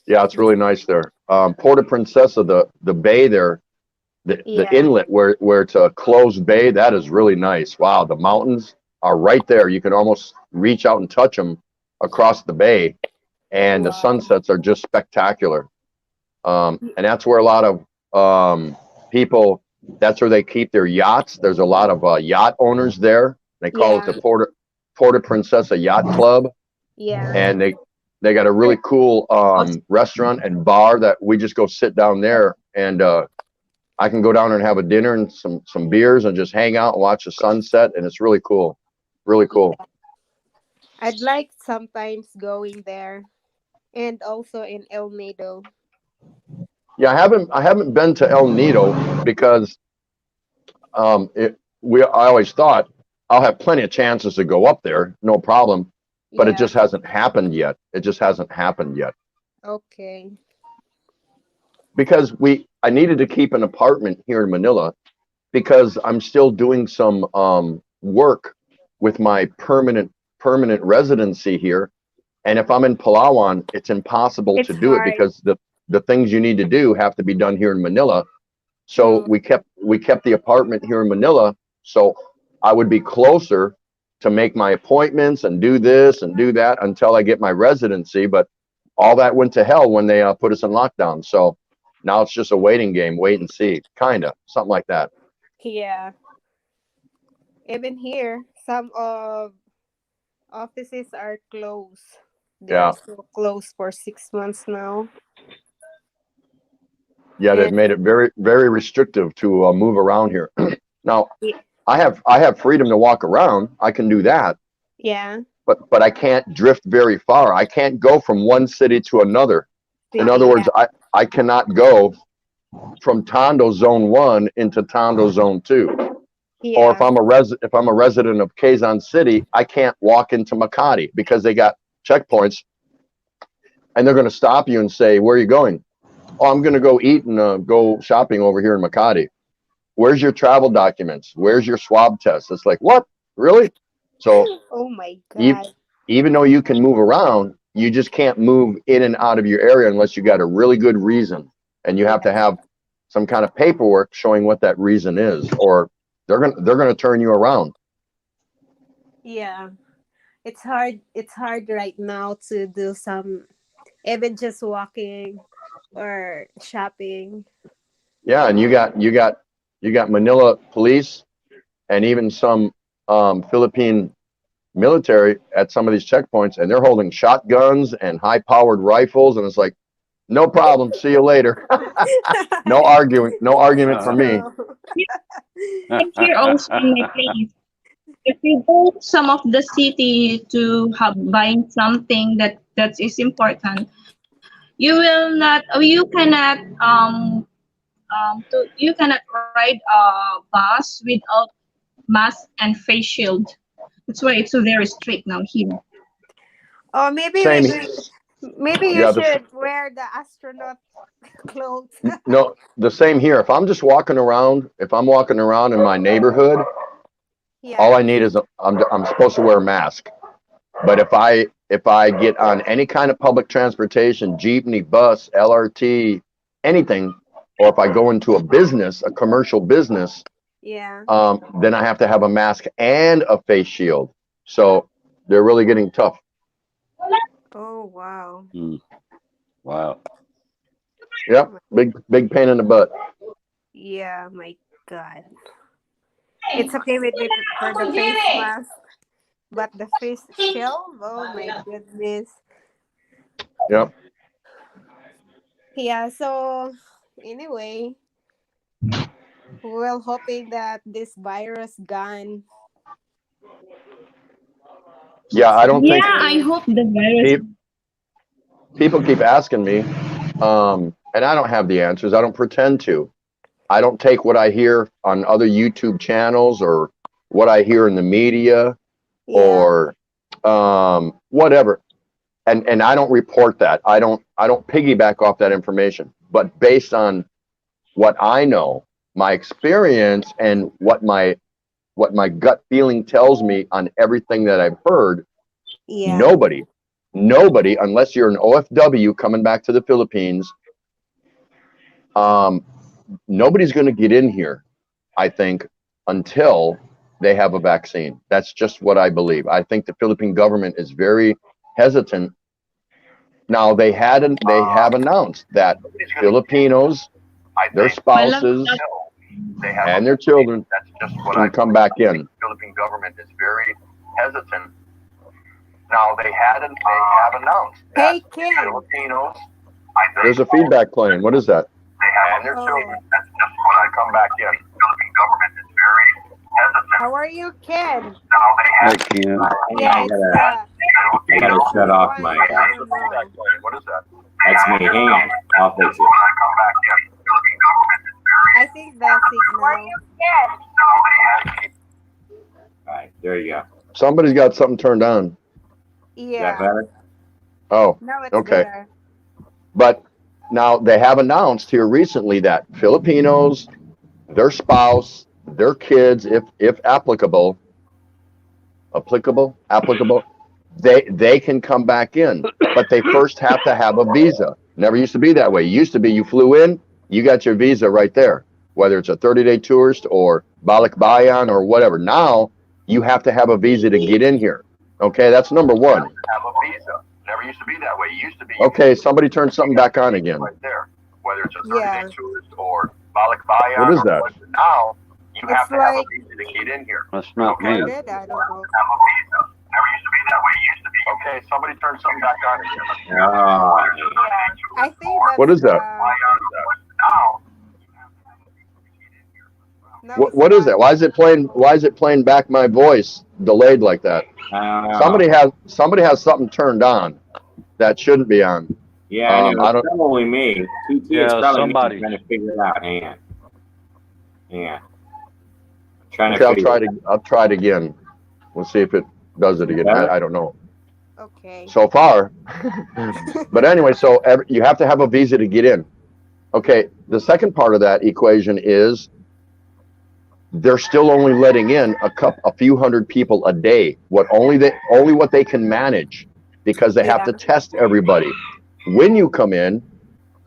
Yeah, it's really nice there. Puerto Princesa, the bay there, the Yeah, inlet where it's a closed bay, that is really nice. Wow, the mountains are right there. You can almost reach out and touch them across the bay, and the wow. sunsets are just spectacular. And that's where a lot of people. That's where they keep their yachts. There's a lot of yacht owners there. They call it Yeah, the Puerto Princesa Yacht Club, yeah. and they got a really cool restaurant and bar that we just go sit down there, and I can go down there and have a dinner and some beers and just hang out and watch the sunset, and it's really cool, really cool. Yeah. I'd like sometimes going there and also in El Nido. Yeah, I haven't been to El Nido because I always thought I'll have plenty of chances to go up there, no problem, but it Yeah, just hasn't happened yet. It just hasn't happened yet okay. because I needed to keep an apartment here in Manila because I'm still doing some work with my permanent residency here. And if I'm in Palawan, it's impossible to It's do it hard. because the things you need to do have to be done here in Manila. So True. we kept the apartment here in Manila, so I would be closer to make my appointments and do this and do that until I get my residency. But all that went to hell when they put us in lockdown. So now it's just a waiting game, wait and see, kind of something like that. Yeah. Even here, some of offices are closed. They are Yeah, still closed for 6 months now. yeah, they've And made it very very restrictive to move around here. Now y- I have freedom to walk around. I can do that, yeah, but I can't drift very far. I can't go from one city to another. In other city. words, Yeah, I cannot go from Tondo Zone 1 into Tondo Zone 2. Or yeah, if I'm a resident of Quezon City, I can't walk into Makati because they got checkpoints and they're going to stop you and say, "Where are you going?" "Oh, I'm going to go eat and go shopping over here in Makati." "Where's your travel documents? Where's your swab test?" It's like, "What? Really?" So oh my even God. even though you can move around, you just can't move in and out of your area unless you got a really good reason, and you have to Yeah, have some kind of paperwork showing what that reason is, or they're gonna turn you around. yeah. It's hard right now to do some, even just walking or shopping. Yeah, and you got Manila police and even some Philippine military at some of these checkpoints, and they're holding shotguns and high-powered rifles, and it's like, no problem. See you later. No argument for me. True. Like here also in my place, if you go to some of the city to have buying something that is important, you will not, or you cannot you cannot ride a bus without mask and face shield. That's why it's so very strict now here. Or maybe we Same. do. Maybe you Yeah, should wear the astronaut clothes. no, the same here. If I'm just walking around, if I'm walking around in my neighborhood, Yeah. all I need is I'm supposed to wear a mask. But if I get on any kind of public transportation, jeepney, bus, LRT, anything, or if I go into a business, a commercial business, Yeah. then I have to have a mask and a face shield. So they're really getting tough. Oh wow. Mm, wow. Yep, big pain in the butt. Yeah, my God. It's okay with me for the face mask, but the face shield, oh my goodness. Yep. Yeah, so anyway, we're hoping that this virus gone Yeah, I don't think Yeah, I soon. hope the virus. pe- people keep asking me, and I don't have the answers. I don't pretend to. I don't take what I hear on other YouTube channels or what I hear in the media Yeah, or whatever, and I don't report that. I don't piggyback off that information. But based on what I know, my experience, and what my gut feeling tells me on everything that I've heard, yeah, nobody, unless you're an OFW coming back to the Philippines, um, nobody's going to get in here, I think, until they have a vaccine. That's just what I believe. I think the Philippine government is very hesitant. Now they have announced that Filipinos, their I love spouses, that. and their children can come back in. Philippine government is very hesitant. Now they have announced that hey Ken. Filipinos. There's a feedback playing. What is that? And their Oh, children. That's just when I come back in. Philippine government is very hesitant. how are you, Ken? Now they Hey, have Ken. Hey, Yeah, it's I gotta shut the off one my. I don't know. What is that? That's me. Hang on. I'll fix it. When I come back in. Philippine government is very. I think the signal. Now they have. All right, there you go. Somebody's got something turned on. Is that Yeah, better? Oh, now it's okay. better. But now they have announced here recently that Filipinos, their spouse, their kids, if applicable, they can come back in, but they first have to have a visa. Never used to be that way. It used to be you flew in, you got your visa right there, whether it's a 30-day tourist or balikbayan or whatever. Now you have to have a visa to get in here. Okay, that's number one. Have a visa. Never used to be that way. It used to be. Okay, somebody turn something back on again. Right there, whether it's a 30-day Yeah, tourist or balikbayan. What is that? Now you it's have to have a like visa to get in here. That's not me. recorded. I don't know. Have a visa. Never used to be that way. It used to be. Okay, somebody turn something back on again. Oh, I think What that's is that? Now. now What it's what is not. that? Why is it playing back my voice delayed like that? I don't know. Somebody has something turned on that shouldn't be on. Yeah, I know. I It's don't. probably me. TT, it's Yeah, probably me somebody. trying to figure it out. Hang on. Hang on. Trying Okay, to figure it I'll try it again. We'll see if it does it again. out. I don't know. Okay. So far, but anyway, so you have to have a visa to get in. Okay, the second part of that equation is they're still only letting in a few hundred people a day. Only what they can manage, because they have Yeah. to test everybody. When you come in,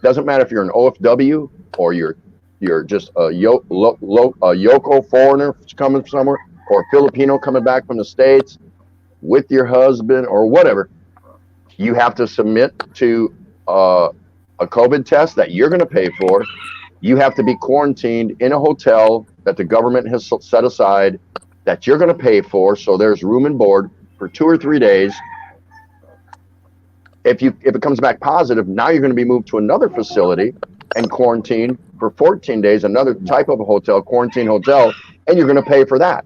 doesn't matter if you're an OFW or you're just a Yoko foreigner coming from somewhere, or Filipino coming back from the States with your husband or whatever. You have to submit to a COVID test that you're going to pay for. You have to be quarantined in a hotel that the government has set aside that you're going to pay for. So there's room and board for 2 or 3 days. If it comes back positive, now you're going to be moved to another facility and quarantined for 14 days, another type of a hotel, quarantine hotel, and you're going to pay for that.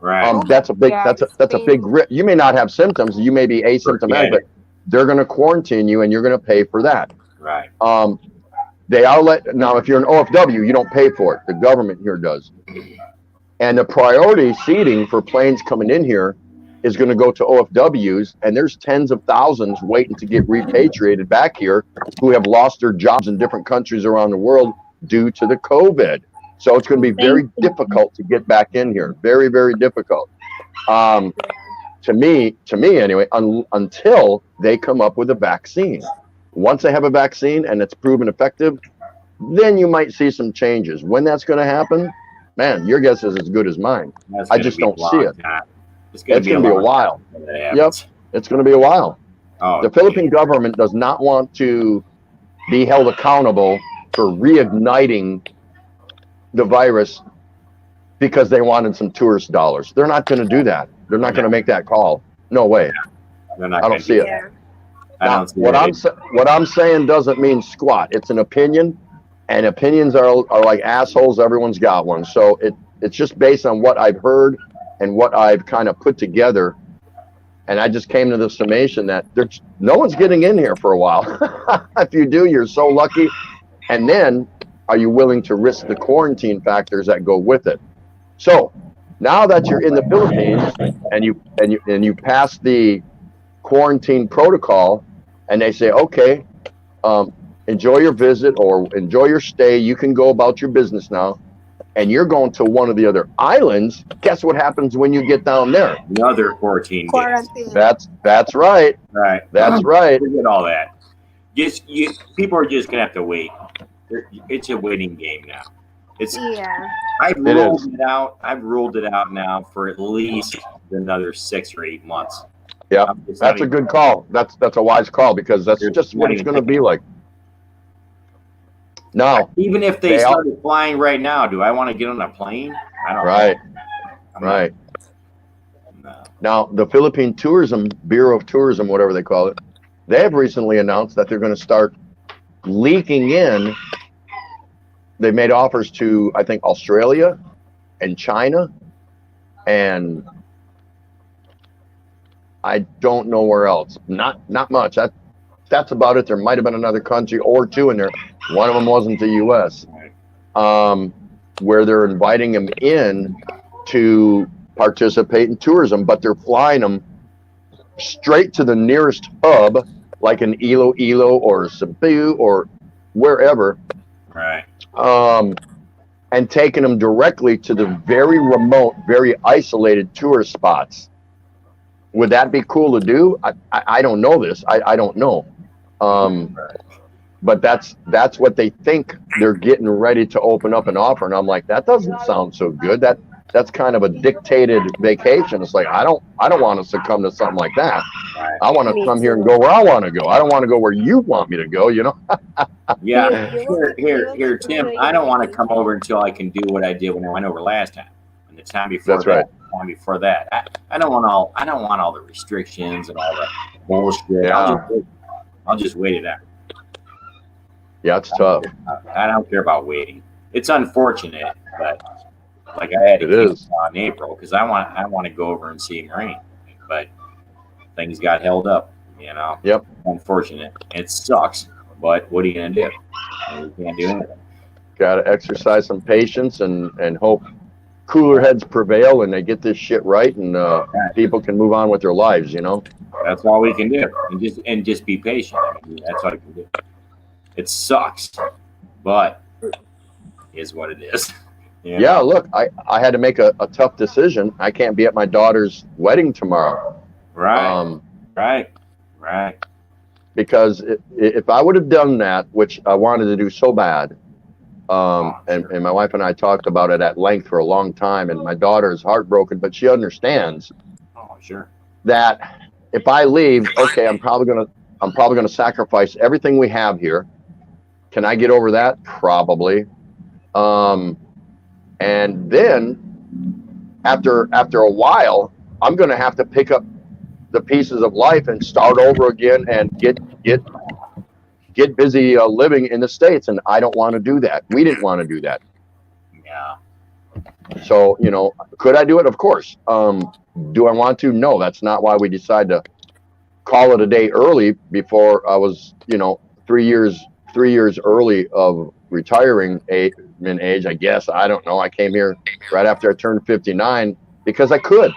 Right. That's a big Yeah, that's a big risk. You may not have symptoms, you may be asymptomatic, but they're going to quarantine you and you're going to pay for that. Right. They are now if you're an OFW, you don't pay for it. The government here does. And the priority seating for planes coming in here is going to go to OFWs, and there's tens of thousands waiting to get repatriated back here who have lost their jobs in different countries around the world due to the COVID. So it's going to be very difficult to get back in here. Very, very difficult. To me anyway, until they come up with a vaccine. Once they have a vaccine and it's proven effective, then you might see some changes. When that's going to happen, man, your guess is as good as mine. I just don't see it. It's going to be a while. Yep, it's going to be a while. Oh, the Philippine government does not want to be held accountable for reigniting the virus because they wanted some tourist dollars. They're not going to do that. They're not going to make that call. No way. They're not I don't see it. Yeah. I don't see What I'm saying doesn't mean squat. It's an opinion, and opinions are like assholes. Everyone's got one. So it's just based on what I've heard and what I've kind of put together. And I just came to the summation that no one's getting in here for a while. If you do, you're so lucky. And then, are you willing to risk the quarantine factors that go with it? So now that you're in the Philippines and you pass the quarantine protocol, and they say, okay, enjoy your visit or enjoy your stay. You can go about your business now. And you're going to one of the other islands. Guess what happens when you get down there? another 14 days. That's right. Right. That's right. Forget all that. People are just gonna have to wait. It's a waiting game now. Yeah. I've ruled it out now for at least another 6 or 8 months. Yeah, that's a good call. That's a wise call because that's just what it's going to be like. No. Even if they started flying right now, do I want to get on a plane? I don't. Right. know. Right. No. Now, the Philippine Bureau of Tourism, whatever they call it, they have recently announced that they're going to start leaking in. They made offers to, I think, Australia and China, and I don't know where else. Not much. That's about it. There might have been another country or two in there. One of them wasn't the U.S. Where they're inviting them in to participate in tourism, but they're flying them straight to the nearest hub, like in Iloilo or Cebu or wherever. Right. And taking them directly to the very remote, very isolated tourist spots. Would that be cool to do? I don't know this. I don't know. But that's what they think they're getting ready to open up and offer. And I'm like, that doesn't sound so good. That's kind of a dictated vacation. It's like I don't want to succumb to something like that. Right. I want to come here and go where I want to go. I don't want to go where you want me to go, you know? Yeah. Here, Tim. I don't want to come over until I can do what I did when I went over last time. And the time before That's that. right. The time before that. I don't want all the restrictions and all the bullshit. Yeah. I'll just wait it out. Yeah, it's tough. I don't care about waiting. It's unfortunate, but like I had to It is. in April because I want to go over and see Maureen, but things got held up. You know. Yep. Unfortunate. It sucks, but what are you gonna do? You can't do anything. Got to exercise some patience and hope cooler heads prevail and they get this shit right and people can move on with their lives, you know? That's all we can do, and just be patient. I mean, that's all we can do. It sucks, but it is what it is. You know? Yeah, look, I had to make a tough decision. I can't be at my daughter's wedding tomorrow. Right. Right. Because if I would have done that, which I wanted to do so bad, and my wife and I talked about it at length for a long time, and my daughter is heartbroken, but she understands Oh, sure. that if I leave, okay, I'm probably gonna sacrifice everything we have here. Can I get over that? Probably. And then after a while, I'm gonna have to pick up the pieces of life and start over again and get busy living in the States, and I don't want to do that. We didn't want to do that. Yeah. So, you know, could I do it? Of course. Do I want to? No, that's not why we decided to call it a day early before I was, you know, 3 years early of retiring in age, I guess. I don't know. I came here right after I turned 59 because I could.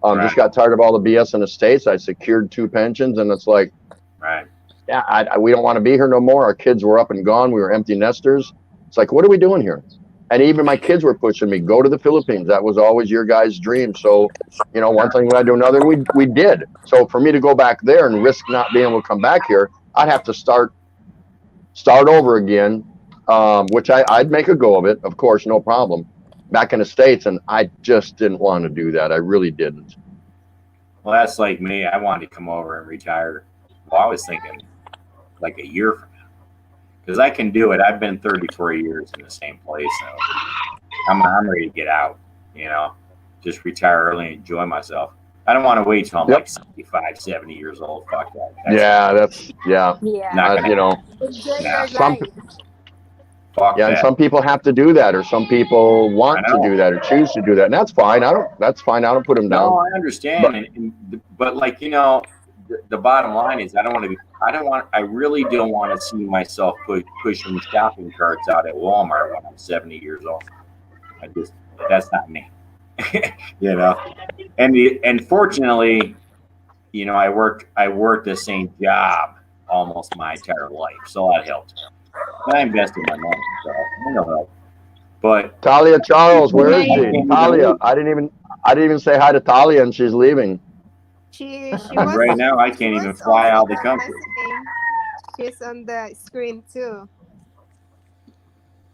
Just got tired of all the BS in the States. I secured 2 pensions, and it's like, Right. yeah, we don't want to be here no more. Our kids were up and gone. We were empty nesters. It's like, what are we doing here? And even my kids were pushing me, go to the Philippines. That was always your guys' dream. So, one thing led to another, and we did. So for me to go back there and risk not being able to come back here, I'd have to start over again, which I'd make a go of it, of course, no problem, back in the States. And I just didn't want to do that. I really didn't. Well, that's like me. I wanted to come over and retire. Well, I was thinking like a year from now, because I can do it. I've been 34 years in the same place, so I'm ready to get out. Just retire early and enjoy myself. I don't want to wait till I'm like 65, 70 years old. Fuck that. Yeah. Enjoy your life. Fuck and that. some people have to do that, or some people want to do that, or choose to do that, and that's fine. That's fine. I don't put them down. No, I understand, but like the bottom line is, I really don't want to see myself pushing shopping carts out at Walmart when I'm 70 years old. That's not me. And fortunately, I worked the same job almost my entire life, so that helped. I invested my money, so I know that. But Talia Charles, where is she? Talia, I didn't even say hi to Talia, and she's leaving. She was, right now I can't even fly out of the country. She's on the screen too.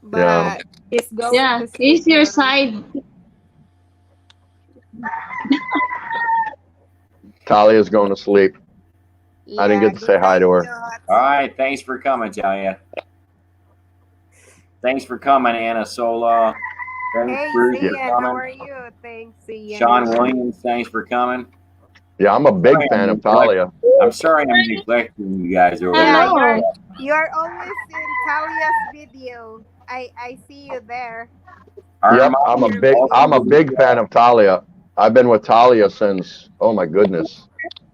But it's going. Yeah, it's your side. Talia's going to sleep. I didn't get to say hi to her. All right, thanks for coming, Talia. Thanks for coming, Anna Sola. Thanks, Bruce, for coming. How are you? Thanks, Ian. Sean Williams, thanks for coming. Yeah, I'm a big fan of Talia. I'm sorry I'm neglecting you guys over there. You're always in Talia's video. I see you there. Yep, I'm a big fan of Talia. I've been with Talia since, oh my goodness.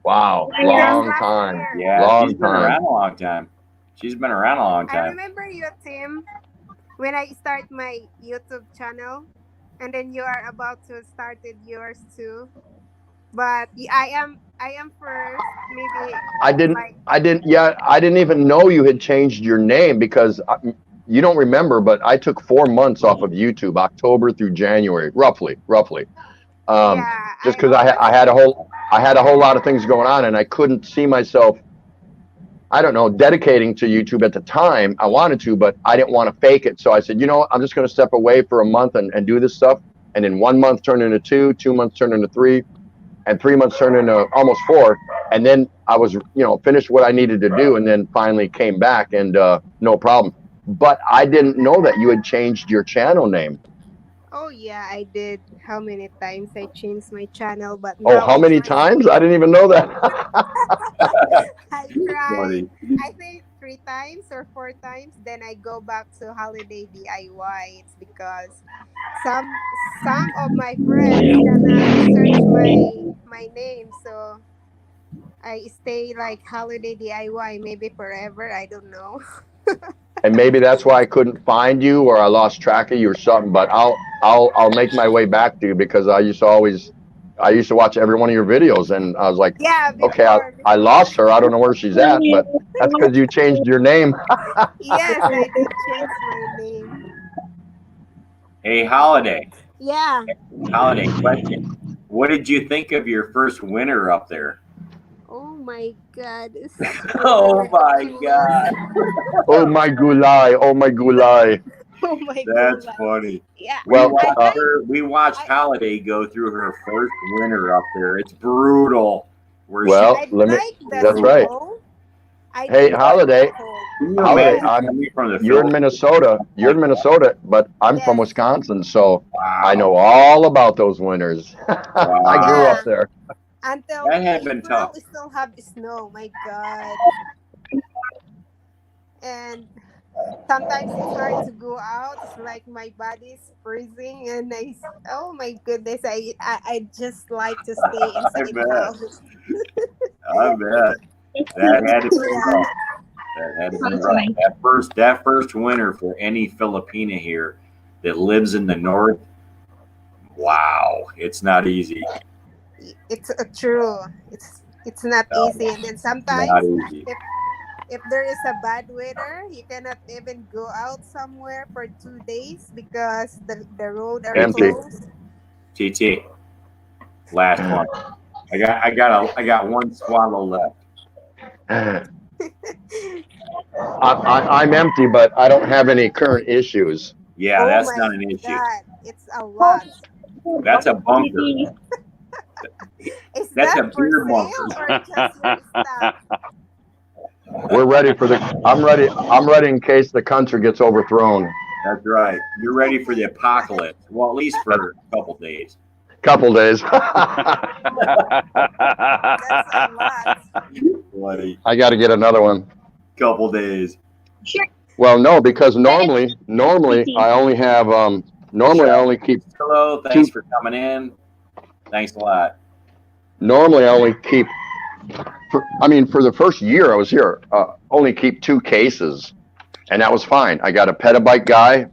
Wow, long time. Yeah, she's been around a long time. She's been around a long time. I remember you, Tim, when I start my YouTube channel, and then you are about to start yours too. But I am first. Maybe I didn't even know you had changed your name, because you don't remember, but I took 4 months off of YouTube, October through January, roughly. Just because I had a whole lot of things going on, and I couldn't see myself, I don't know, dedicating to YouTube at the time. I wanted to, but I didn't want to fake it. So I said, I'm just going to step away for a month and do this stuff. And then 1 month turned into 2, 2 months turned into 3, and 3 months turned into almost 4. And then I was, finished what I needed to do, and then finally came back, and no problem. But I didn't know that you had changed your channel name. Oh yeah, I did. How many times I changed my channel? But how many times? I didn't even know that. I tried. I think 3 times or 4 times. Then I go back to Holiday DIY. It's because some of my friends gonna search my name, so I stay like Holiday DIY maybe forever. I don't know. And maybe that's why I couldn't find you, or I lost track of you or something. But I'll make my way back to you, because I used to watch every one of your videos, and I was like, okay, I lost her. I don't know where she's at, but that's because you changed your name. Yes, I did change my name. Hey, Holiday. Yeah. Holiday, question. What did you think of your first winter up there? Oh my God. Oh my God. Oh my gulay. Oh my gulay. Oh my God. That's funny. Yeah. Well, we watched Holiday go through her first winter up there. It's brutal. That's right. Hey, Holiday. You're in Minnesota. But I'm from Wisconsin, so I know all about those winters. Wow. I grew up there. Until that had been tough. We still have snow. My God. And sometimes it's hard to go out. It's like my body's freezing, and oh my goodness, I just like to stay inside the house. I bet. That had to be rough. That had to be rough. That first winter for any Filipina here that lives in the north. Wow, it's not easy. It's true. It's not No, easy, and then not sometimes easy. if there is a bad weather, you cannot even go out somewhere for 2 days because the road are Empty. closed. TT, last one. I got one swallow left. I'm empty, but I don't have any current issues. Yeah, Oh that's my not an issue. God, it's a lot. That's a bunker. Is That's a that for beer sale bunker. or just your stuff? We're ready for the. I'm ready. I'm ready in case the country gets overthrown. That's right. You're ready for the apocalypse. Well, at least for a couple days. Couple days. That's a lot. Like I got to get another one. couple days. Well, no, because normally I only have normally I only keep Hello, thanks for coming in. Thanks a lot. normally I only keep. I mean, for the first year I was here, only keep 2 cases, and that was fine. I got a petabyte guy.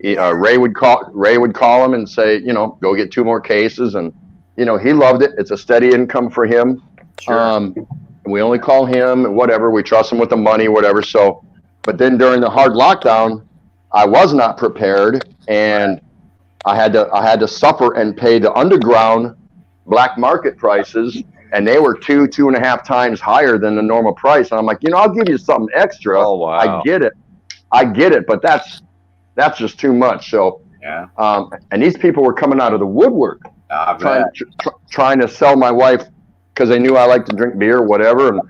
Yeah. Ray would call him and say, go get 2 more cases, and he loved it. It's a steady income for him. Sure. We only call him and whatever. We trust him with the money, whatever. So, but then during the hard lockdown, I was not prepared, and I had to suffer and pay the underground black market prices, and they were 2.5 times higher than the normal price. And I'm like, I'll give you something extra. Oh, wow. I get it, but that's just too much. So, Yeah. and these people were coming out of the woodwork I bet. trying to sell my wife because they knew I like to drink beer or whatever. And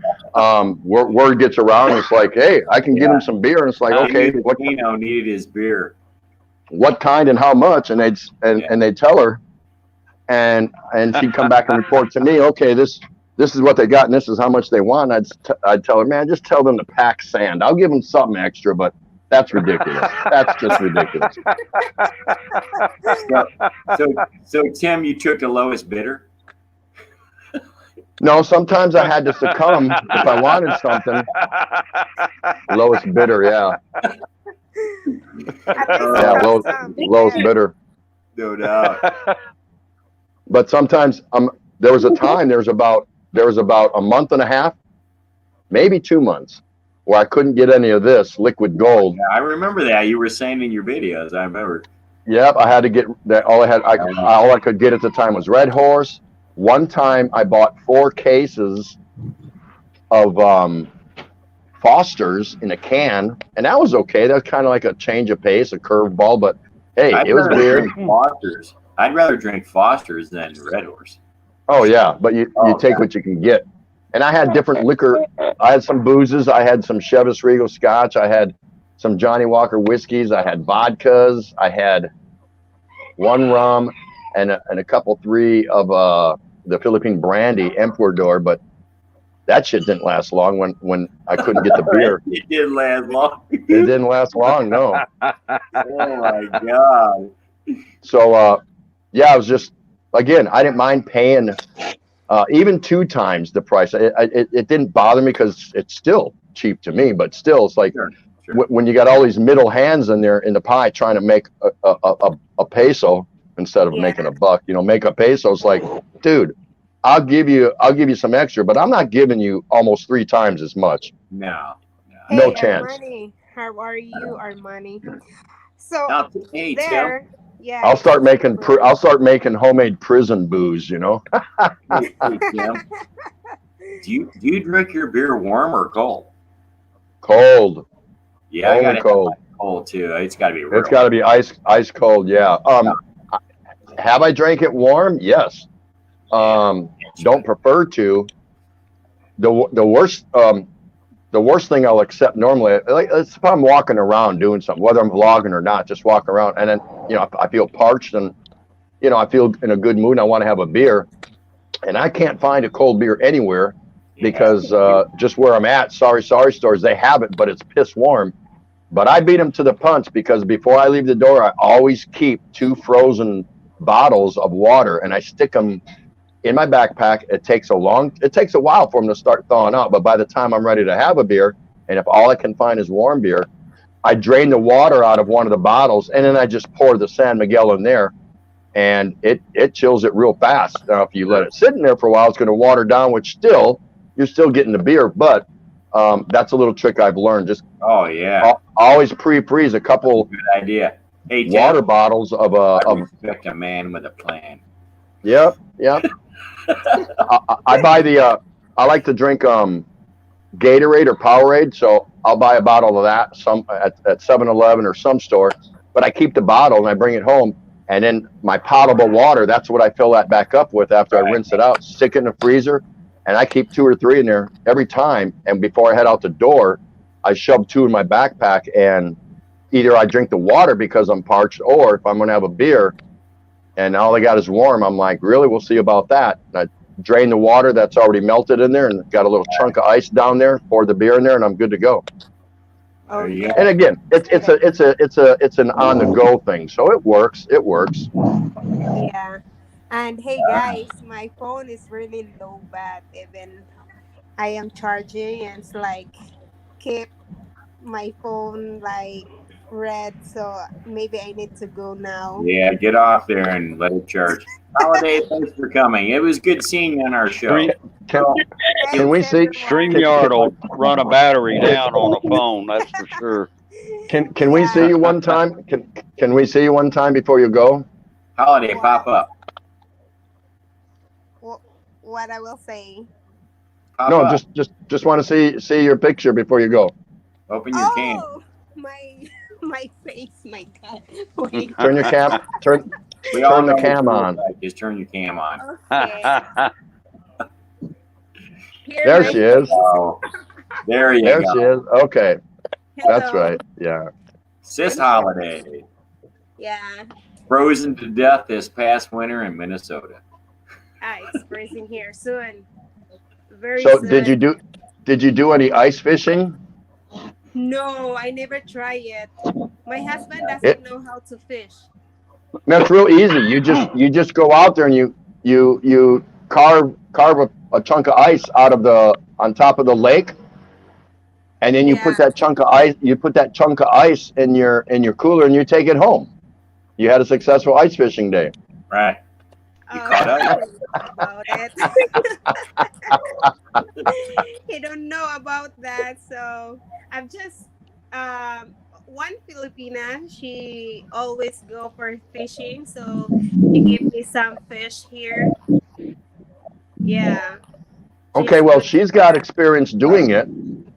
word gets around. It's like, hey, I can get him some beer. And it's like, okay, Tino needed his beer. what kind and how much? And they'd tell her, and she'd come back and report to me, okay, this is what they got and this is how much they want. I'd tell her, man, just tell them to pack sand. I'll give them something extra, but that's ridiculous. That's just ridiculous. So Tim, you took the lowest bidder? No, sometimes I had to succumb if I wanted something. Lowest bidder, yeah. Yeah, lowest bidder. No doubt. But sometimes there was about a month and a half, maybe 2 months, where I couldn't get any of this liquid gold. Yeah, I remember that. You were saying in your videos. I remember. Yep, I had to get that. All I could get at the time was Red Horse. One time I bought 4 cases of Foster's in a can, and that was okay. That was kind of like a change of pace, a curveball, but hey, it was weird. Foster's. I'd rather drink Foster's than Red Horse. Oh yeah, but you take what you can get. And I had different liquor. I had some boozes. I had some Chivas Regal Scotch. I had some Johnny Walker whiskeys. I had vodkas. I had 1 rum and a couple 3 of the Philippine brandy Emperador. But that shit didn't last long when I couldn't get the beer. It didn't last long. It didn't last long, no. Oh my God. So yeah, I was just, again, I didn't mind paying even 2 times the price. It didn't bother me because it's still cheap to me, but still, it's like Sure. when you got all these middle hands in there in the pie trying to make a peso instead of making a buck, make a peso. It's like, dude, I'll give you some extra, but I'm not giving you almost 3 times as much. No. No chance. Armani, how are you, Armani? So Now, hey, there, yeah. I'll start making homemade prison booze. Tim. Hey, Tim. Do you drink your beer warm or cold? Cold. Yeah, I got it cold. Cold too. It's got to be. Real. It's got to be ice cold. Yeah. Have I drank it warm? Yes. Don't prefer to. The worst thing I'll accept normally, like if I'm walking around doing something, whether I'm vlogging or not, just walking around, and then I feel parched and I feel in a good mood and I want to have a beer, and I can't find a cold beer anywhere because just where I'm at, sorry stores, they have it, but it's piss warm. But I beat them to the punch because before I leave the door, I always keep 2 frozen bottles of water and I stick them in my backpack. It takes a while for them to start thawing out, but by the time I'm ready to have a beer, and if all I can find is warm beer, I drain the water out of one of the bottles and then I just pour the San Miguel in there, and it chills it real fast. Now, if you let it sit in there for a while, it's going to water down, which you're still getting the beer. But that's a little trick I've learned. Just Oh yeah, always pre-freeze a couple good idea. Hey, water Jeff, bottles of I respect a man with a plan. Yep. I buy I like to drink Gatorade or Powerade, so I'll buy a bottle of that some at 7-Eleven or some store. But I keep the bottle and I bring it home, and then my potable water, that's what I fill that back up with after I rinse it out. Stick it in the freezer, and I keep 2 or 3 in there every time. And before I head out the door, I shove 2 in my backpack, and either I drink the water because I'm parched, or if I'm going to have a beer and all I got is warm, I'm like, really? We'll see about that. And I drain the water that's already melted in there and got a little chunk of ice down there, pour the beer in there, and I'm good to go. There you go. And again, it's an on the go thing, so it works. Yeah. And hey guys, my phone is really low bat. Even I am charging, and it's like keep my phone like red. So maybe I need to go now. Yeah, get off there and let it charge. Holiday, thanks for coming. It was good seeing you on our show. Can we Thanks, see? everyone. StreamYard will run a battery down on a phone, that's for sure. Can we see you one time? Can we see you one time before you go? Holiday, pop up. What I will say? Pop No, up. just want to see your picture before you go. Open your can. Oh, my face, my God. Wait. Turn your cam. Turn We all the know what cam you look on. like. Just turn your cam on. Okay. Here There my she is. Oh, there you There go. she is. Okay, that's Hello. right. Yeah. Sis Holiday. Yeah. Frozen to death this past winter in Minnesota. It's freezing here soon. Very So soon. did you do any ice fishing? No, I never try it. My husband doesn't It- know how to fish. That's real easy. You just go out there and you carve a chunk of ice out of on top of the lake, and then you Yeah. put that chunk of ice in your cooler and you take it home. You had a successful ice fishing day. Right. You Oh, caught up? I don't know about it. He don't know about that. So I'm just one Filipina. She always go for fishing. So she gave me some fish here. Yeah. Okay, well, she's got experience doing it.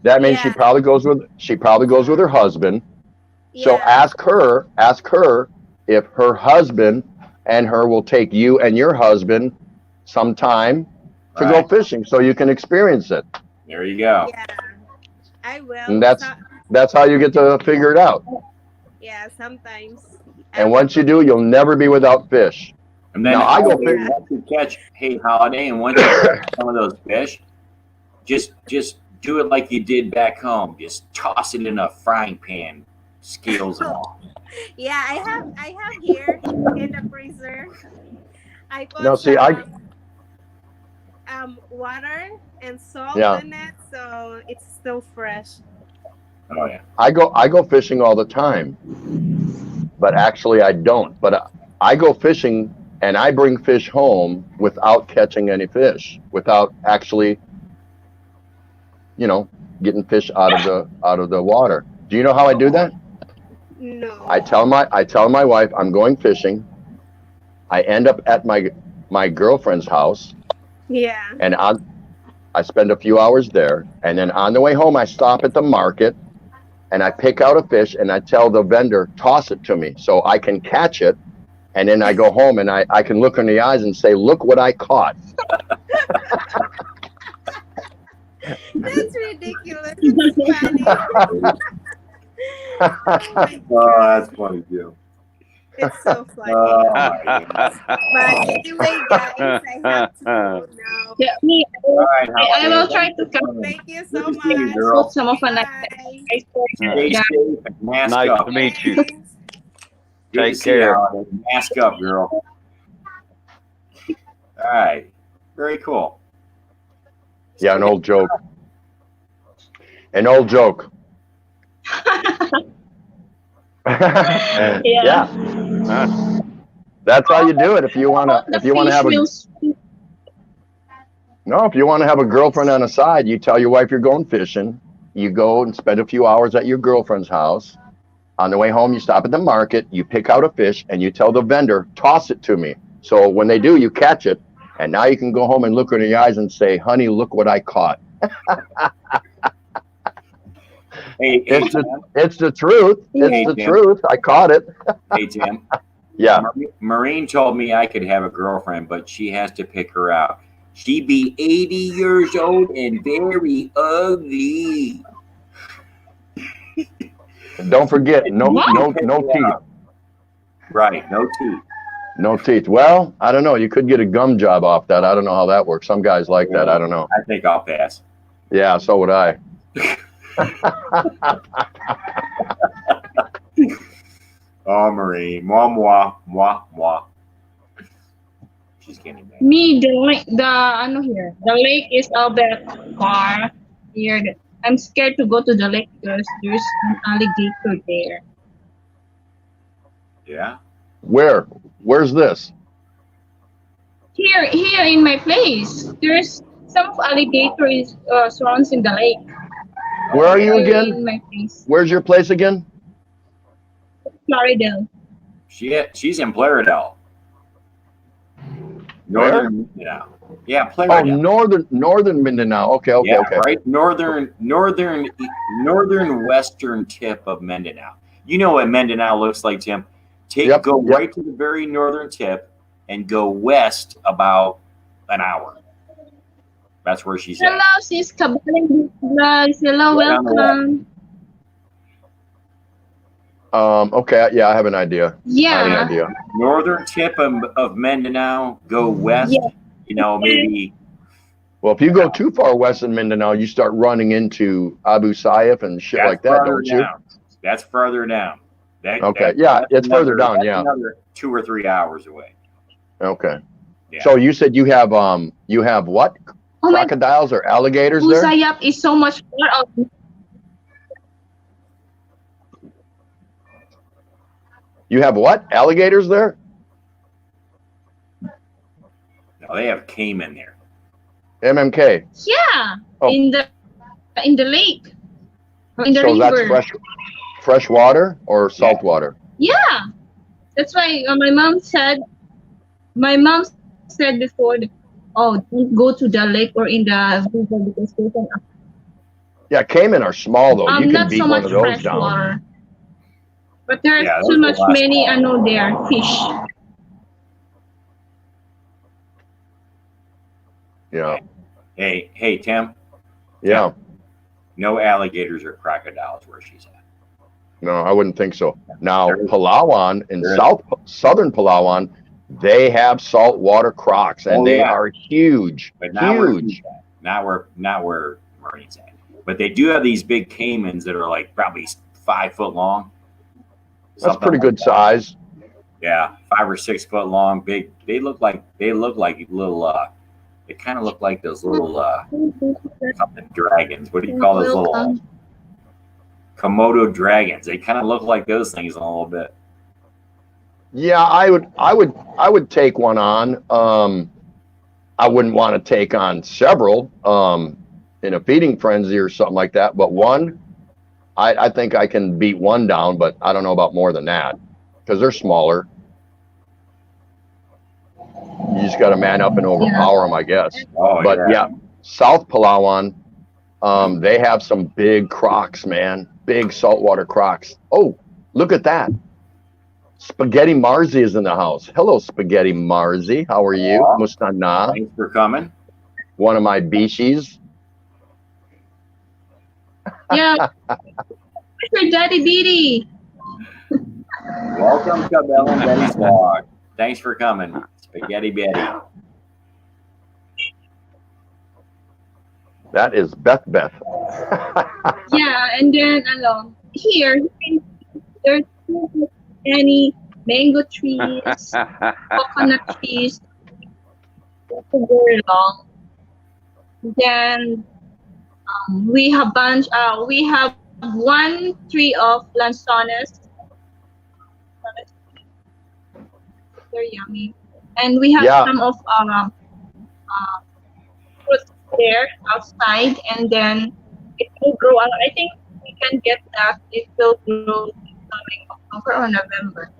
That means she Yeah. probably goes with her husband. So Yeah. ask her if her husband and her will take you and your husband sometime to go Right. fishing so you can experience it. There you go. Yeah. I will. And that's how you get to figure it out. Yeah, sometimes. And once you do, you'll never be without fish. And then Now, I go once you catch Hey Holiday, and once you catch some of those fish, just do it like you did back home. Just toss it in a frying pan, scales and all. Yeah, I have here in the freezer. I put No, see, water and salt Yeah. in it, so it's still fresh. Oh yeah. I go fishing all the time, but actually I don't. But I go fishing and I bring fish home without catching any fish, without actually, getting fish out of the water. Do you know how I do that? No. I tell my wife I'm going fishing. I end up at my girlfriend's house, Yeah. and I spend a few hours there, and then on the way home I stop at the market and I pick out a fish and I tell the vendor, toss it to me so I can catch it, and then I go home and I can look in the eyes and say, look what I caught. That's ridiculous. It's funny. Oh, that's funny too. It's so funny. Oh my goodness. But anyway, guys, I have to go now. Yeah, me. All right, I will Holiday, try to come Thank you so Good to see you, much. girl. put some of my Bye. Stay Yeah. safe and mask Nice up. to meet you. Thanks. Good to Take see you, care. Holiday. Mask up, girl. All right. Very cool. Yeah, an old joke. An old joke. Yeah. Yeah. Huh? That's how you do it. If you How wanna, about the if you wanna fish have a will swim? no, if you wanna have a girlfriend on the side, you tell your wife you're going fishing. You go and spend a few hours at your girlfriend's house. On the way home, you stop at the market, you pick out a fish, and you tell the vendor, toss it to me. So when they do, you catch it, and now you can go home and look her in the eyes and say, honey, look what I caught. Hey, It's the Tim. it's the truth. It's Hey, the Tim. truth. I caught it. Hey, Tim. Yeah. Maureen told me I could have a girlfriend, but she has to pick her out. She be 80 years old and very ugly. And don't forget, no What? no Pick no her teeth. out. Right, no teeth. No teeth. Well, I don't know. You could get a gum job off that. I don't know how that works. Some guys like that. I don't know. I think I'll pass. Yeah, so would I. Oh, Maureen. Moi, moi, moi, moi. She's getting mad. Me, the lake is a bit far here. I'm scared to go to the lake because there's an alligator there. Yeah? Where? Where's this? Here in my place, there's some alligator is surrounds in the lake. Where are you Here again? in my place, Where's your place again? Florida. She's in Plaridel. Where? Northern, yeah, Oh, Plaridel. northern Mindanao. Okay, okay, Yeah, okay. right. Northern western tip of Mindanao. You know what Mindanao looks like, Tim? Yep, Go yep. right to the very northern tip and go west about an hour. That's where she's at. Hello, sis Kabaling guys. Hello, Right on the left. welcome. Okay, yeah, I have an idea. I have an Yeah, idea. Northern tip of Mindanao, go west. yeah. Maybe Well, if you go too far west in Mindanao, you start running into Abu Sayyaf and shit that's like that, further don't you? down. That's further down. Okay, yeah, it's further down, that's yeah. another 2 or 3 hours away. Okay. Yeah. So you said you have what? Oh my Crocodiles or alligators there? Usayap is so much far out. You have what? Alligators there? No, they have caiman there. MMK. Yeah, Oh. in the lake, in the So that's river. fresh water or salt water? Yeah, that's why my mom said before, oh, don't go to the lake or in the river because there's an Yeah, caiman are small though. You can not beat so one much of those fresh down. water, but there's Yeah, too those much will last many long. there fish. Yeah. Hey, Tim. Yeah. No alligators or crocodiles where she's at. No, I wouldn't think so. Now, There is- Palawan in there is- southern Palawan, they have saltwater crocs and Oh, they yeah. are huge. But not where Huge. she's at. Not where Maureen's at. But they do have these big caimans that are like probably 5 foot long. That's Something pretty like good that. size. Yeah, 5 or 6 foot long, big. They look like little. They kind of look like those little something dragons. What do you call those little Welcome. Komodo dragons? They kind of look like those things a little bit. Yeah, I would take one on. I wouldn't want to take on several in a feeding frenzy or something like that. But one, I think I can beat one down, but I don't know about more than that because they're smaller. You just got to man up and overpower them, I guess. Oh, But yeah, South Palawan, they have some big crocs, man. Big saltwater crocs. Oh, look at that. Spaghetti Marzi is in the house. Hello, Spaghetti Marzi. How are you? Yeah. Mustana, Thanks for coming. one of my beashies. Yeah, where's your daddy Didi? Welcome to Bell and Betty's vlog. Thanks for coming, Spaghetti Betty. That is Beth. Yeah, and then here there's any mango trees, coconut trees, very long. Then we have we have one tree of lanzones. They're yummy. And we have Yeah, some of fruits there outside, and then it will grow. I think we can get that. It will grow coming October or November.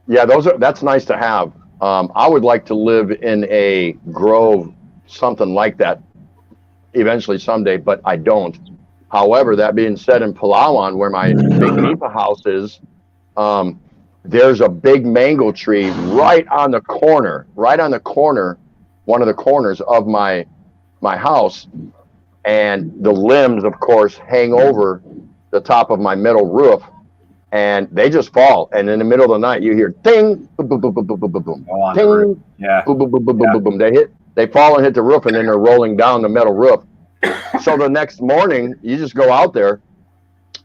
yeah, that's nice to have. I would like to live in a grove, something like that, eventually someday, but I don't. However, that being said, in Palawan, where my big Nipa house is, um, there's a big mango tree right on the corner, one of the corners of my house, and the limbs, of course, hang over the top of my metal roof, and they just fall. And in the middle of the night, you hear ding, boom, boom, boom, boom, boom, boom, boom, boom, Oh, on the roof. ding, Yeah. boom, boom, boom, boom, boom, Yeah. boom, boom. They fall and hit the roof, and then they're rolling down the metal roof. So the next morning, you just go out there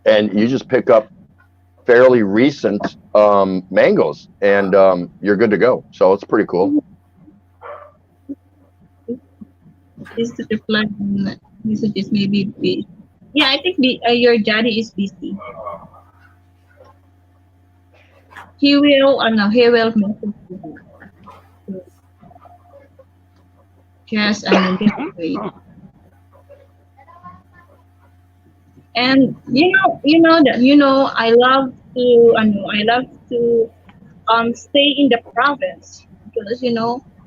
and you just pick up fairly recent mangoes, and you're good to go. So it's pretty cool. Is to reply messages maybe busy. Yeah, I think your daddy is busy. He will, no, he will message you. Just wait. And I love to stay in the province because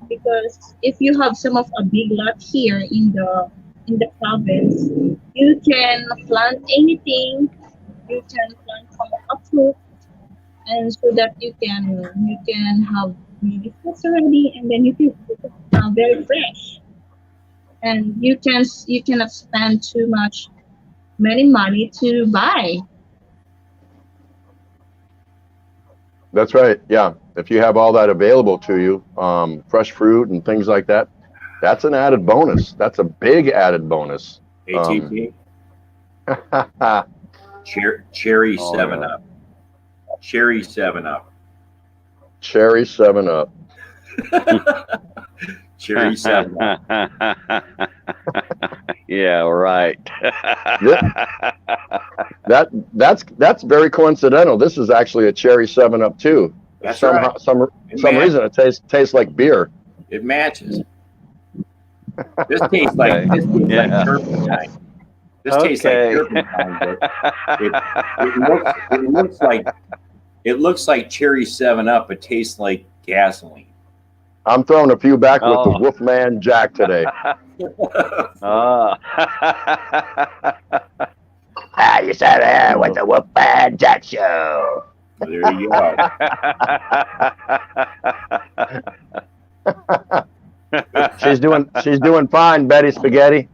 because if you have some of a big lot here in the province, you can plant anything. You can plant some of a fruit, and so that you can have maybe fruits already, and then you can cook it very fresh, and you cannot spend too much many money to buy. That's right. Yeah. If you have all that available to you, fresh fruit and things like that, that's an added bonus. That's a big added bonus. ATP. Cherry Oh, 7 yeah. Up. Cherry 7 Up. Cherry 7 Up. Cherry 7 Up. Yeah, right. That's very coincidental. This is actually a Cherry 7 Up too. That's Somehow, right. some reason it tastes like beer. It matches. This tastes like Okay. like Yeah. turpentine. This tastes like Okay. turpentine, but it looks like Cherry 7 Up. It tastes like gasoline. I'm throwing a few back with the Oh. Wolfman Jack today. Ah. You said with the Wolfman Jack show. There you go. She's doing fine, Betty Spaghetti.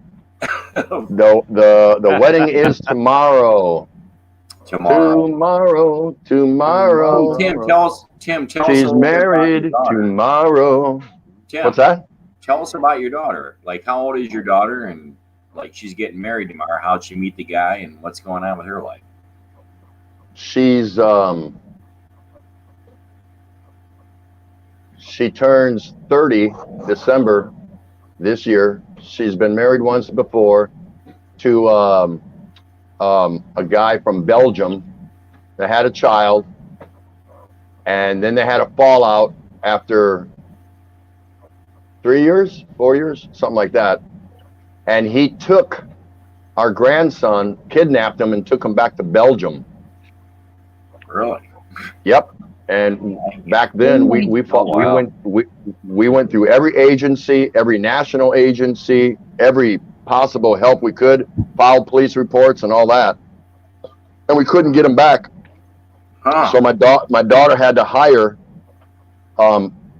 The wedding is tomorrow. Tomorrow. Tomorrow. Tim, tell us a She's little bit about your married daughter. tomorrow. Tim, What's that? tell us about your daughter. Like, how old is your daughter? And like, she's getting married tomorrow. How'd she meet the guy? And what's going on with her life? She turns 30 December this year. She's been married once before to a guy from Belgium. They had a child, and then they had a fallout after 3 years, 4 years, something like that. And he took our grandson, kidnapped him, and took him back to Belgium. Really? Yep. And back then we wow. went through every agency, every national agency, every possible help we could, filed police reports and all that, and we couldn't get him back. Huh. So my daughter had to hire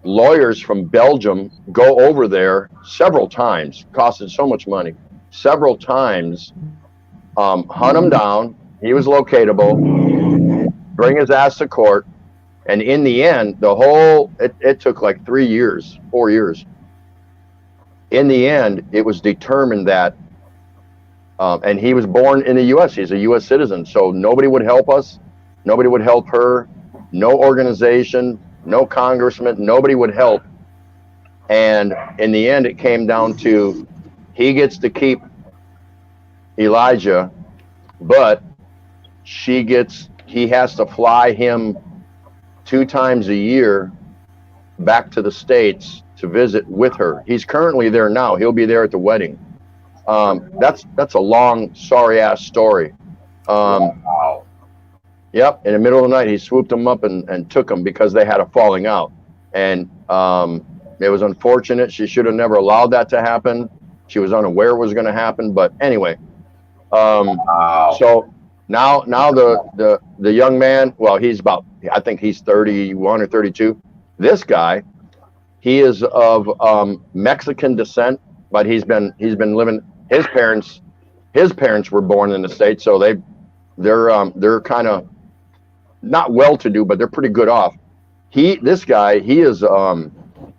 lawyers from Belgium, go over there several times, costed so much money, several times, hunt him down. He was locatable, bring his ass to court. And in the end, it took like 3 years, 4 years. In the end, it was determined that, and he was born in the U.S. He's a U.S. citizen. So nobody would help us. Nobody would help her. No organization, no congressman, nobody would help. And in the end, it came down to he gets to keep Elijah, but he has to fly him 2 times a year back to the States to visit with her. He's currently there now. He'll be there at the wedding. That's a long, sorry ass story. Wow. Yep. In the middle of the night, he swooped them up and took them because they had a falling out. And it was unfortunate. She should have never allowed that to happen. She was unaware it was going to happen. But anyway, Wow. so now the young man, well, he's about, I think he's 31 or 32. This guy, he is of Mexican descent, but he's been living. His parents were born in the States, so they're kind of not well-to-do, but they're pretty good off. This guy, he is an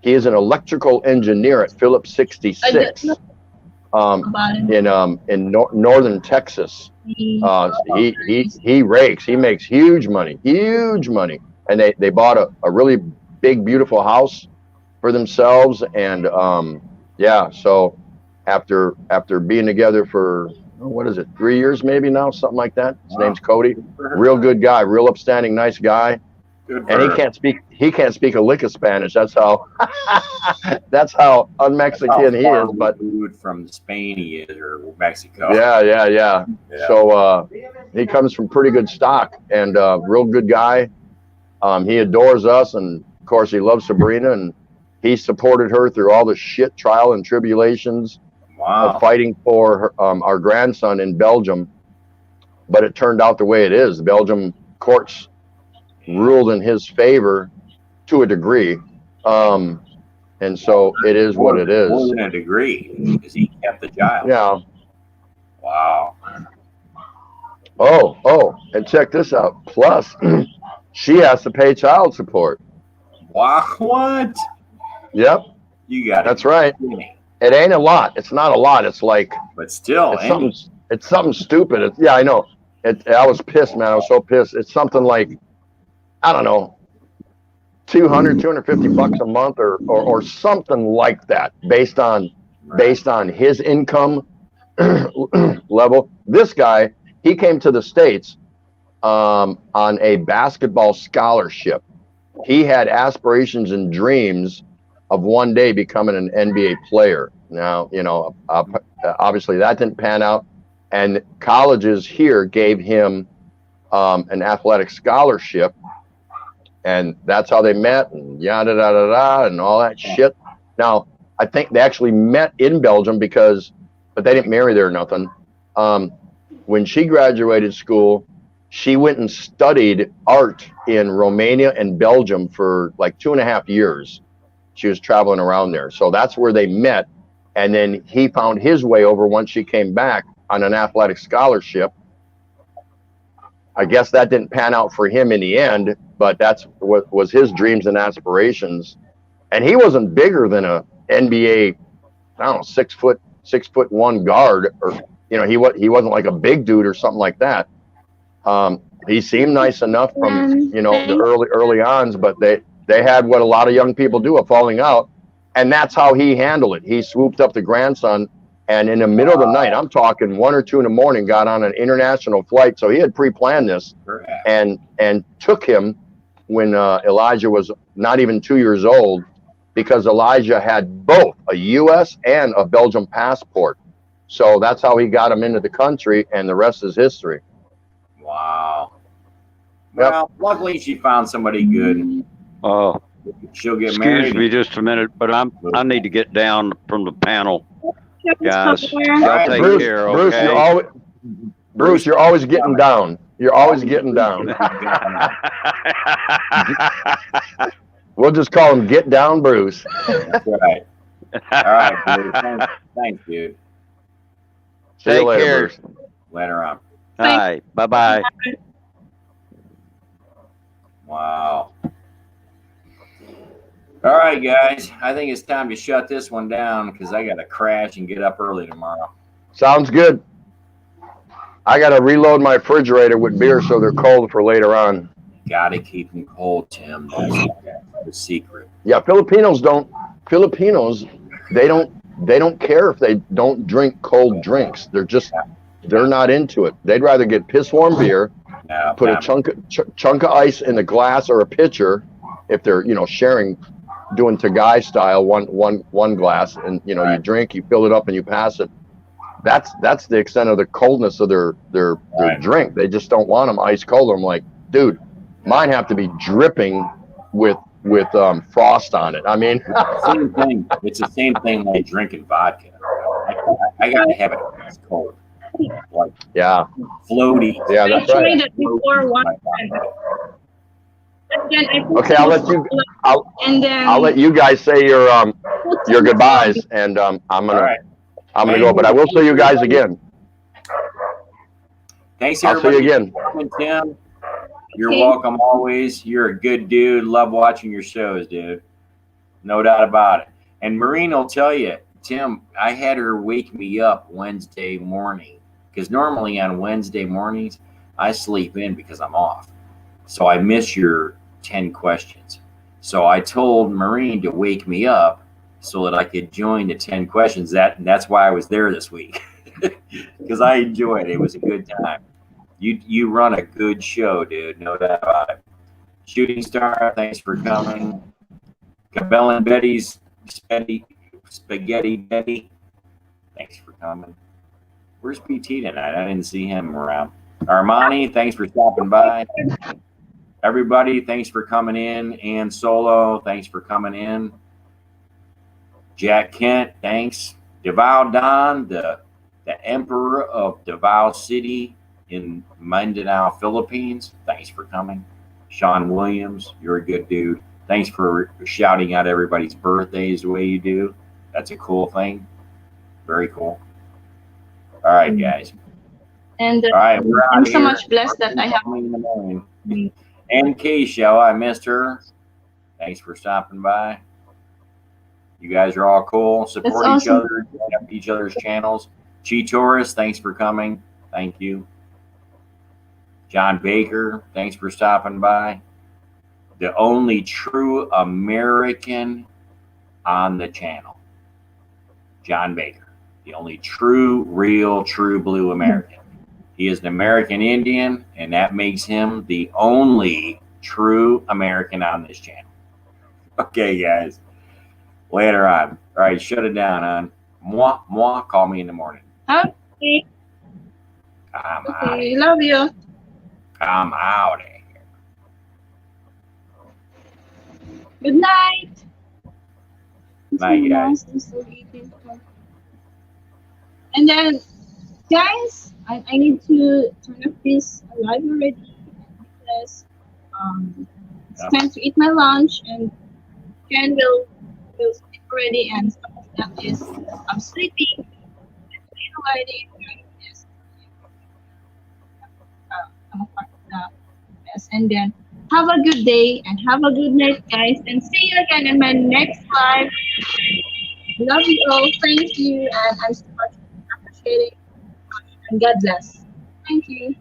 electrical engineer at Phillips 66 in northern Texas. He rakes. He makes huge money, and they bought a really big, beautiful house for themselves. And so after being together for what is it, 3 years maybe now, something like that. His name's Cody. Real good guy, real upstanding, nice guy. And he can't speak a lick of Spanish. That's how un-Mexican he is. But from Spain he is, or Mexico. Yeah. So he comes from pretty good stock, and real good guy. He adores us, and of course he loves Sabrina, and he supported her through all the shit trial and tribulations of fighting for our grandson in Belgium. But it turned out the way it is. The Belgium courts ruled in his favor to a degree. And so it is what it is. More than a degree, because he kept the child. Yeah. Wow. Oh, and check this out. Plus, she has to pay child support. Wow. What? Yep. You got it. That's right. It ain't a lot. It's not a lot. It's like, but still, it's something stupid. Yeah, I know. I was pissed, man. I was so pissed. It's something like, I don't know, $250 a month or something like that, based on his income level. This guy, he came to the States on a basketball scholarship. He had aspirations and dreams of one day becoming an NBA player. Now, obviously that didn't pan out, and colleges here gave him an athletic scholarship, and that's how they met, and yada da da da, and all that shit. Now, I think they actually met in Belgium but they didn't marry there or nothing. When she graduated school, she went and studied art in Romania and Belgium for like 2.5 years. She was traveling around there. So that's where they met. And then he found his way over once she came back on an athletic scholarship. I guess that didn't pan out for him in the end, but that's what was his dreams and aspirations. And he wasn't bigger than a NBA, I don't know, 6'1" guard, or he wasn't like a big dude or something like that. He seemed nice enough from the early ons, but they had what a lot of young people do, a falling out, and that's how he handled it. He swooped up the grandson, and in the middle of the night, I'm talking 1 or 2 in the morning, got on an international flight. So he had pre-planned this, and took him when Elijah was not even 2 years old, because Elijah had both a U.S. and a Belgian passport. So that's how he got him into the country, and the rest is history. Wow. Well, luckily she found somebody good. Oh, she'll get married. Excuse me just a minute, but I need to get down from the panel, guys. Y'all take care, okay? Bruce, you're always getting down. You're always getting down. We'll just call him Get Down Bruce. That's right. All right, dude. Thanks, dude. See you later, care. Bruce. Later on. All right. Bye-bye. Wow. All right, guys. I think it's time to shut this one down because I got to crash and get up early tomorrow. Sounds good. I got to reload my refrigerator with beer so they're cold for later on. Got to keep them cold, Tim. That's the secret. Yeah, Filipinos, they don't care if they don't drink cold drinks. They're not into it. They'd rather get piss warm beer, put a chunk of ice in a glass or a pitcher if they're sharing doing to guy style, one glass, and you know, you drink, you fill it up, and you pass it. That's the extent of the coldness of their drink. They just don't want them ice cold. I'm like, dude, mine have to be dripping with frost on it. I mean, Same thing. It's the same thing like drinking vodka. I gotta have it ice cold, like yeah, floaty. yeah, I that's tried right. it before one time. And then I put Okay, I'll let you. and then I'll let you guys say your put goodbyes, and I'm All gonna right. go, but I will see you guys again. Thanks I'll see everybody. you again. Tim, you're Okay. welcome always. You're a good dude. Love watching your shows, dude. No doubt about it. And Maureen will tell you, Tim, I had her wake me up Wednesday morning because normally on Wednesday mornings I sleep in because I'm off. So I miss your 10 questions. So I told Maureen to wake me up so that I could join the 10 questions. That's why I was there this week because I enjoyed it. It was a good time. You run a good show, dude. No doubt about it. Shooting Star, thanks for coming. Cabell and Betty's Spaghetti Betty, thanks for coming. Where's PT tonight? I didn't see him around. Armani, thanks for stopping by. Everybody, thanks for coming in. And Solo, thanks for coming in. Jack Kent, thanks. Davao Don, the Emperor of Davao City in Mindanao, Philippines, thanks for coming. Sean Williams, you're a good dude. Thanks for shouting out everybody's birthdays the way you do. That's a cool thing. Very cool. All right, guys. And All right, we're out I'm here. so much blessed that I have. In the morning. And Keisha, I missed her. Thanks for stopping by. You guys are all cool. Support That's each awesome. other, join up each other's channels. Chi Taurus, thanks for coming. Thank you. John Baker, thanks for stopping by. The only true American on the channel, John Baker, the only true, real, true blue American. He is an American Indian, and that makes him the only true American on this channel. Okay, guys. Later on. All right, shut it down, on. Mwah, mwah, call me in the morning. Okay. I'm out. Okay. Love you. I'm out of here. Good night. Night, guys. And then, guys, I need to turn off this live already because it's time to eat my lunch and Ken will sleep already and some of them is I'm sleeping. Already is I'm a part of the mess. And then have a good day and have a good night, guys, and see you again in my next live. Love you all. Thank you, and I'm so much appreciating. And God bless. Thank you.